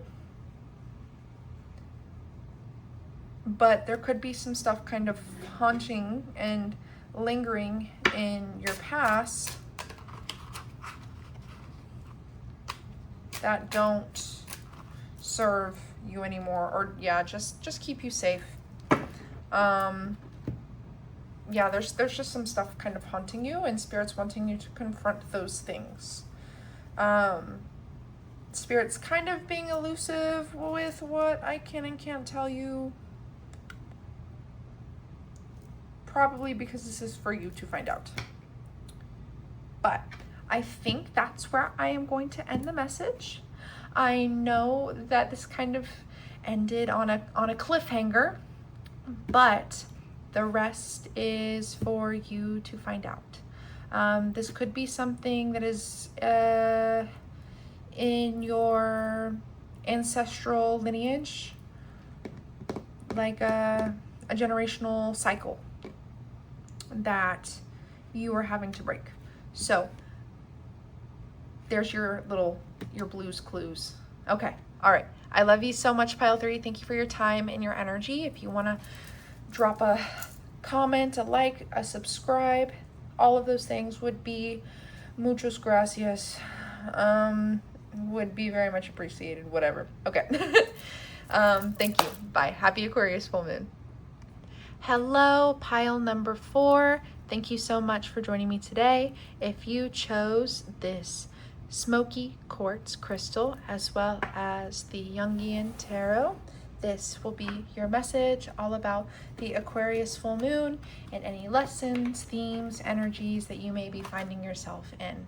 but there could be some stuff kind of haunting and lingering in your past that don't serve you anymore, or yeah, just keep you safe. Yeah, there's just some stuff kind of haunting you, and Spirit's wanting you to confront those things. Spirit's kind of being elusive with what I can and can't tell you, probably because this is for you to find out. But I think that's where I am going to end the message. I know that this kind of ended on a cliffhanger, but the rest is for you to find out. This could be something that is in your ancestral lineage, like a generational cycle that you are having to break. So there's your blues clues. Okay, all right. I love you so much, Pile 3. Thank you for your time and your energy. If you want to drop a comment, a like, a subscribe, all of those things would be muchos gracias. Would be very much appreciated, whatever. Okay. Thank you. Bye. Happy Aquarius full moon. Hello, pile number 4. Thank you so much for joining me today. If you chose this Smokey quartz crystal as well as the Jungian tarot, this will be your message all about the Aquarius full moon and any lessons, themes, energies that you may be finding yourself in.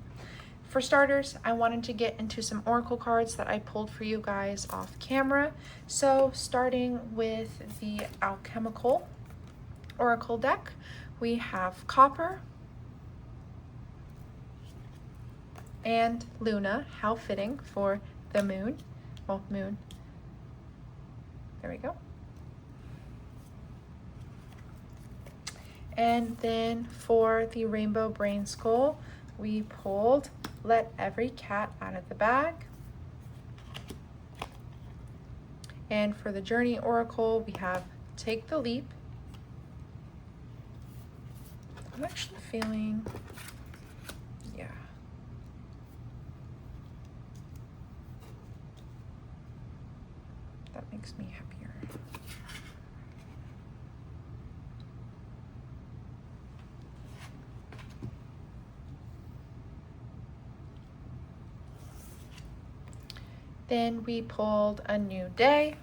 For starters, I wanted to get into some oracle cards that I pulled for you guys off camera. So starting with the alchemical oracle deck, we have Copper and Luna. How fitting for the moon. Well, moon. There we go. And then for the Rainbow Brainskull, we pulled Let Every Cat Out of the Bag. And for the Journey Oracle, we have Take the Leap. I'm actually feeling, yeah. That makes me happier. Then we pulled A New Day.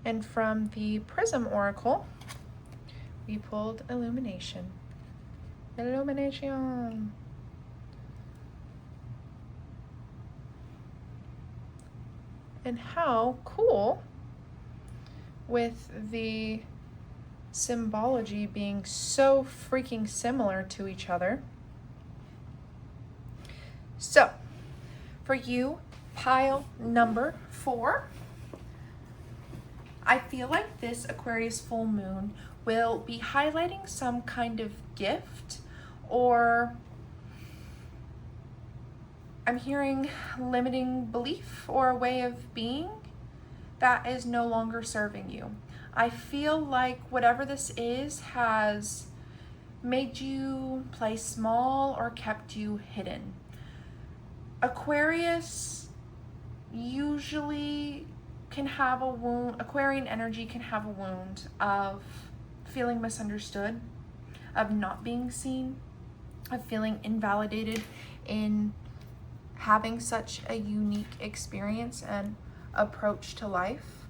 And from the Prism Oracle, we pulled Illumination. Illumination. And how cool, with the symbology being so freaking similar to each other. So, for you, pile number 4, I feel like this Aquarius full moon will be highlighting some kind of gift, or I'm hearing limiting belief or a way of being that is no longer serving you. I feel like whatever this is has made you play small or kept you hidden. Aquarius usually can have a wound, Aquarian energy can have a wound of feeling misunderstood, of not being seen, of feeling invalidated in having such a unique experience and approach to life.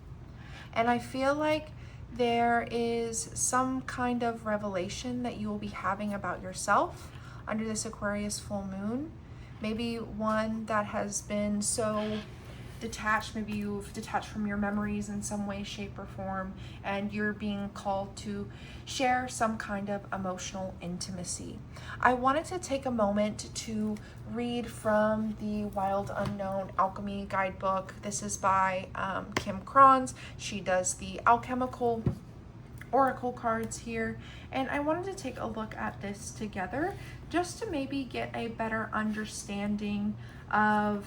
And I feel like there is some kind of revelation that you will be having about yourself under this Aquarius full moon. Maybe one that has been so detached, maybe you've detached from your memories in some way, shape, or form, and you're being called to share some kind of emotional intimacy. I wanted to take a moment to read from the Wild Unknown Alchemy guidebook. This is by Kim Kronz. She does the alchemical oracle cards here, and I wanted to take a look at this together just to maybe get a better understanding of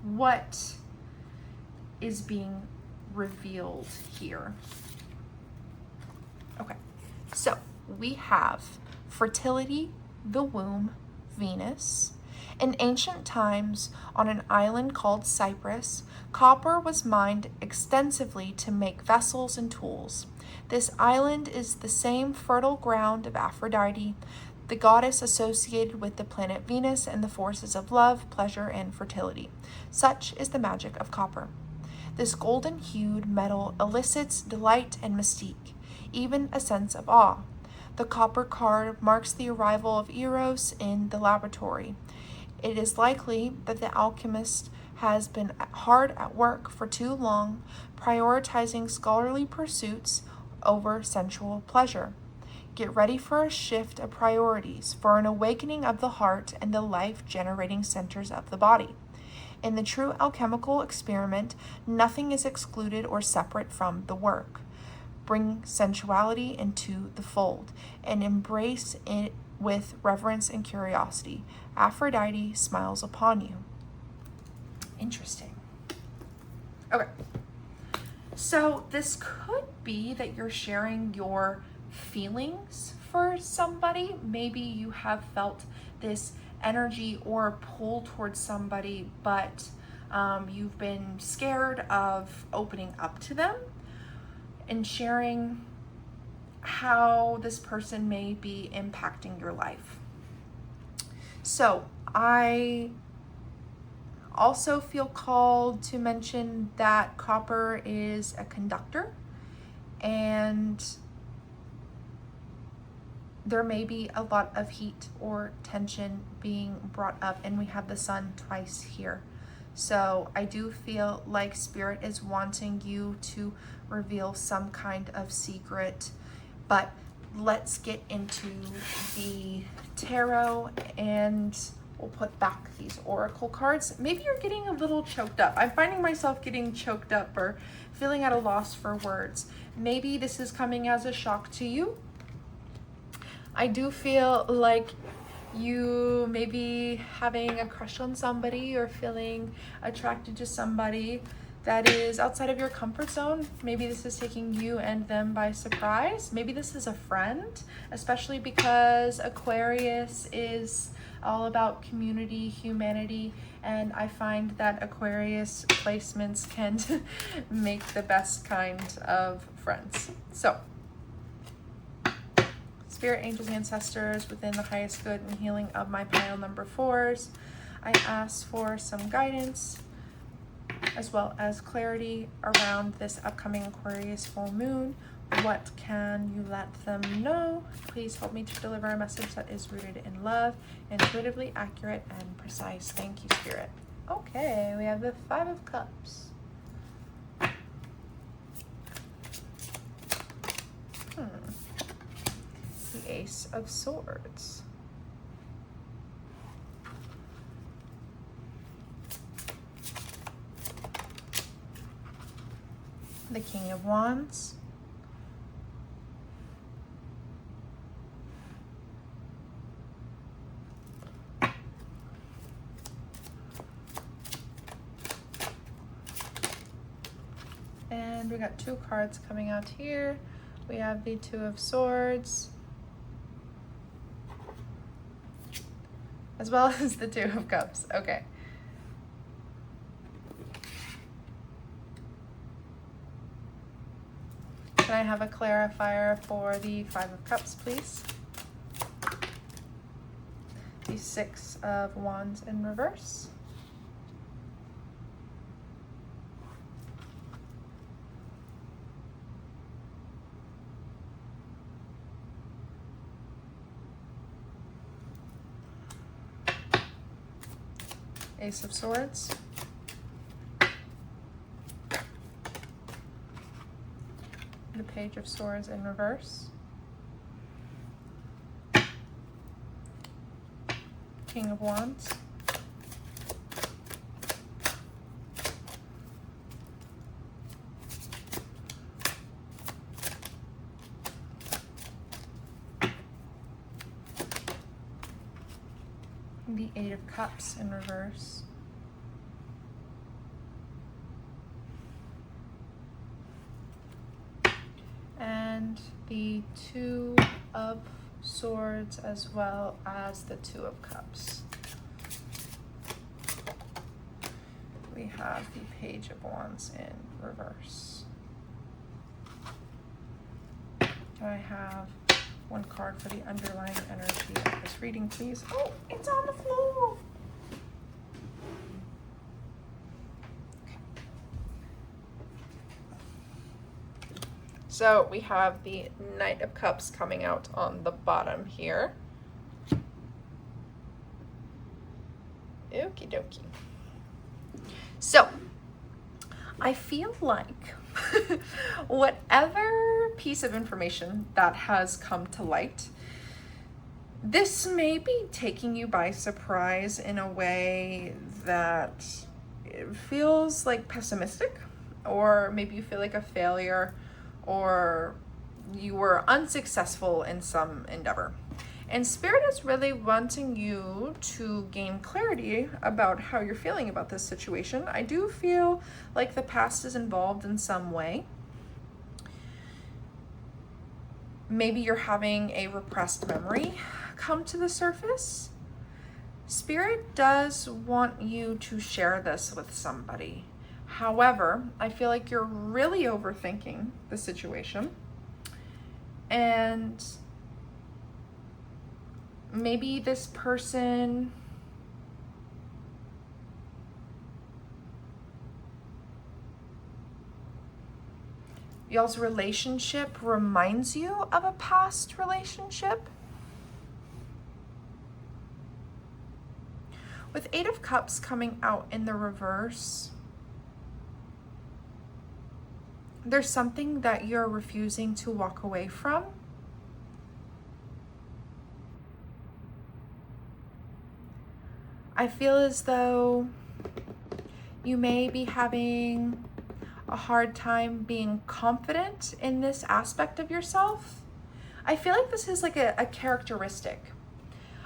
what is being revealed here. Okay, so we have fertility, the womb, Venus. In ancient times, on an island called Cyprus, copper was mined extensively to make vessels and tools. This island is the same fertile ground of Aphrodite, the goddess associated with the planet Venus and the forces of love, pleasure, and fertility. Such is the magic of copper. This golden-hued metal elicits delight and mystique, even a sense of awe. The copper card marks the arrival of Eros in the laboratory. It is likely that the alchemist has been hard at work for too long, prioritizing scholarly pursuits over sensual pleasure. Get ready for a shift of priorities, for an awakening of the heart and the life-generating centers of the body. In the true alchemical experiment, nothing is excluded or separate from the work. Bring sensuality into the fold and embrace it with reverence and curiosity. Aphrodite smiles upon you. Interesting. Okay. So this could be that you're sharing your feelings for somebody. Maybe you have felt this energy or pull towards somebody, but you've been scared of opening up to them and sharing how this person may be impacting your life. So I also feel called to mention that copper is a conductor, and there may be a lot of heat or tension being brought up, and we have the sun twice here. So I do feel like Spirit is wanting you to reveal some kind of secret, but let's get into the tarot and We'll put back these oracle cards. Maybe you're getting a little choked up. I'm finding myself getting choked up or feeling at a loss for words. Maybe this is coming as a shock to you. I do feel like you may be having a crush on somebody or feeling attracted to somebody that is outside of your comfort zone. Maybe this is taking you and them by surprise. Maybe this is a friend, especially because Aquarius is all about community, humanity, and I find that Aquarius placements can make the best kind of friends. So, Spirit, angels, ancestors, within the highest good and healing of my pile number 4s, I ask for some guidance as well as clarity around this upcoming Aquarius full moon. What can you let them know? Please help me to deliver a message that is rooted in love, intuitively accurate and precise. Thank you, Spirit. Okay, we have the 5 of Cups. The Ace of Swords. The King of Wands. And we got 2 cards coming out here. We have the 2 of Swords, as well as the 2 of Cups. Okay. Can I have a clarifier for the 5 of Cups, please? The 6 of Wands in reverse. Ace of Swords. The Page of Swords in reverse. King of Wands. The 8 of Cups in reverse. And the 2 of Swords as well as the 2 of Cups. We have the Page of Wands in reverse. Can I have 1 card for the underlying energy of this reading, please? Oh, it's on the floor. Okay. So we have the Knight of Cups coming out on the bottom here. Okie dokie. So I feel like whatever piece of information that has come to light, this may be taking you by surprise in a way that it feels like pessimistic, or maybe you feel like a failure, or you were unsuccessful in some endeavor. And Spirit is really wanting you to gain clarity about how you're feeling about this situation. I do feel like the past is involved in some way. Maybe you're having a repressed memory come to the surface. Spirit does want you to share this with somebody. However, I feel like you're really overthinking the situation, and maybe this person y'all's relationship reminds you of a past relationship. With 8 of Cups coming out in the reverse, there's something that you're refusing to walk away from. I feel as though you may be having a hard time being confident in this aspect of yourself. I feel like this is like a characteristic,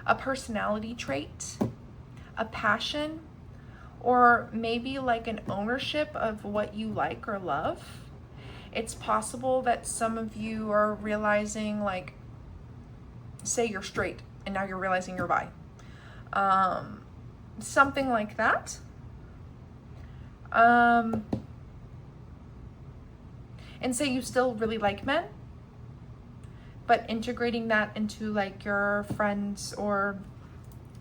a personality trait, a passion, or maybe like an ownership of what you like or love. It's possible that some of you are realizing, like, say you're straight and now you're realizing you're bi. Something like that. And say you still really like men, but integrating that into like your friends, or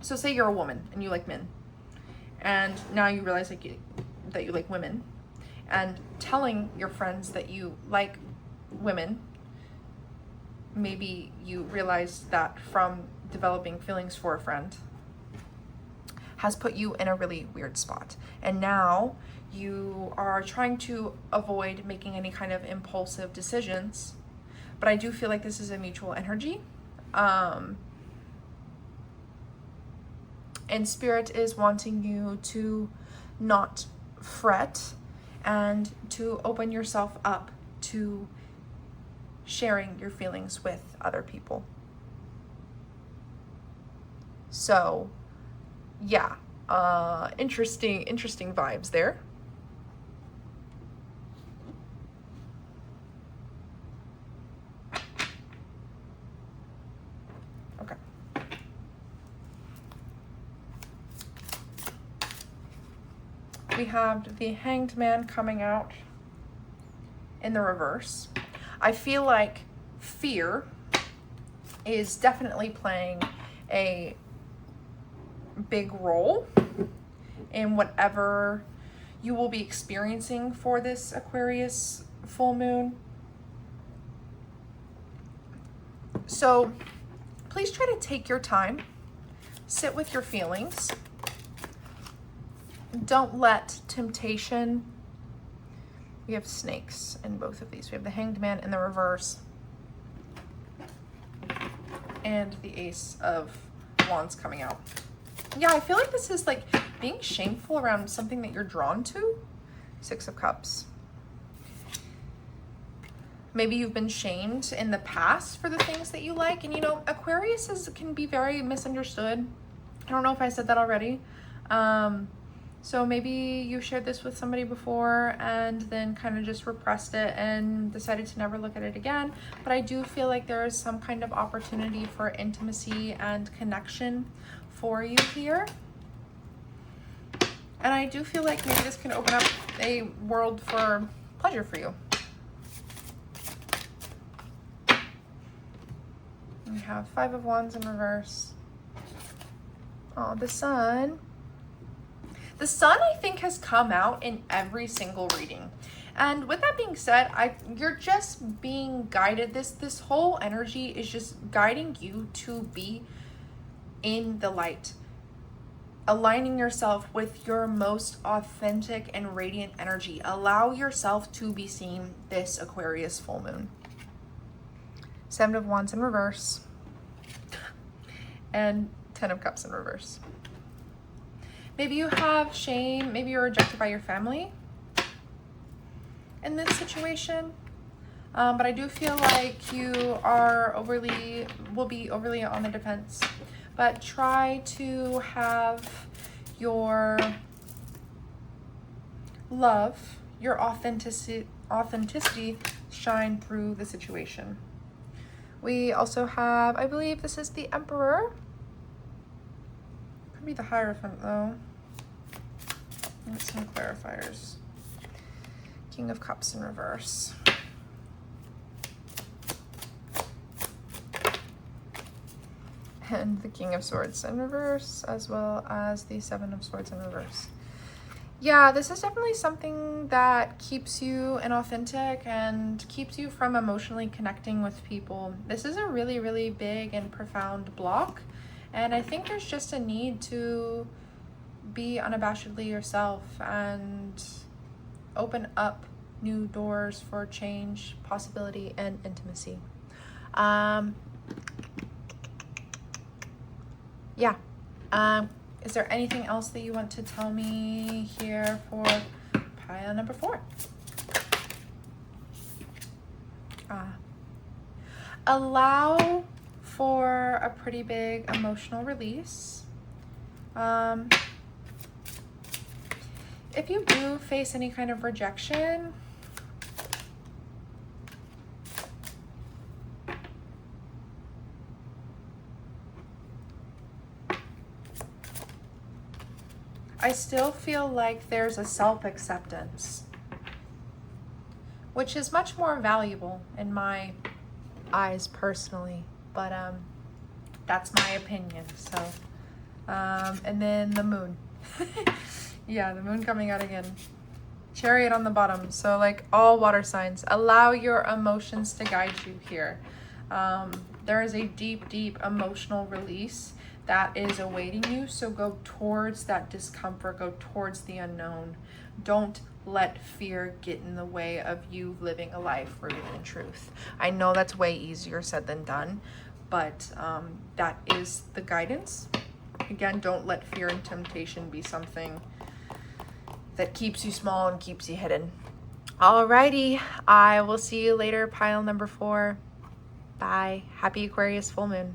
so say you're a woman and you like men, and now you realize like that you like women, and telling your friends that you like women. Maybe you realize that from developing feelings for a friend has put you in a really weird spot, and now you are trying to avoid making any kind of impulsive decisions. But I do feel like this is a mutual energy. And Spirit is wanting you to not fret and to open yourself up to sharing your feelings with other people. So, yeah, interesting vibes there. We have the Hanged Man coming out in the reverse. I feel like fear is definitely playing a big role in whatever you will be experiencing for this Aquarius full moon. So please try to take your time, sit with your feelings. Don't let temptation. We have snakes in both of these. We have the Hanged Man in the reverse and the Ace of Wands coming out. Yeah, I feel like this is like being shameful around something that you're drawn to. Six of Cups. Maybe you've been shamed in the past for the things that you like. And you know, Aquarius can be very misunderstood. I don't know if I said that already. So maybe you shared this with somebody before and then kind of just repressed it and decided to never look at it again. But I do feel like there is some kind of opportunity for intimacy and connection for you here. And I do feel like maybe this can open up a world for pleasure for you. We have Five of Wands in reverse. Oh, the Sun. The Sun, I think, has come out in every single reading. And with that being said, you're just being guided. This whole energy is just guiding you to be in the light, aligning yourself with your most authentic and radiant energy. Allow yourself to be seen this Aquarius full moon. Seven of Wands in reverse and 10 of Cups in reverse. Maybe you have shame, maybe you're rejected by your family in this situation. But I do feel like you will be overly on the defense. But try to have your love, your authenticity shine through the situation. We also have, I believe this is the Emperor. Could be the Hierophant though. Let's some clarifiers. King of Cups in reverse. And the King of Swords in reverse, as well as the Seven of Swords in reverse. Yeah, this is definitely something that keeps you inauthentic and keeps you from emotionally connecting with people. This is a really, really big and profound block. And I think there's just a need to be unabashedly yourself and open up new doors for change, possibility, and intimacy. Is there anything else that you want to tell me here for pile number 4? Allow for a pretty big emotional release. If you do face any kind of rejection, I still feel like there's a self-acceptance, which is much more valuable in my eyes personally, but that's my opinion. So and then the moon. Yeah, the moon coming out again. Chariot on the bottom. So like all water signs, allow your emotions to guide you here. There is a deep emotional release that is awaiting you. So go towards that discomfort, go towards the unknown. Don't let fear get in the way of you living a life rooted in truth. I know that's way easier said than done, but that is the guidance. Again, don't let fear and temptation be something that keeps you small and keeps you hidden. Alrighty, I will see you later, pile number 4. Bye. Happy Aquarius full moon.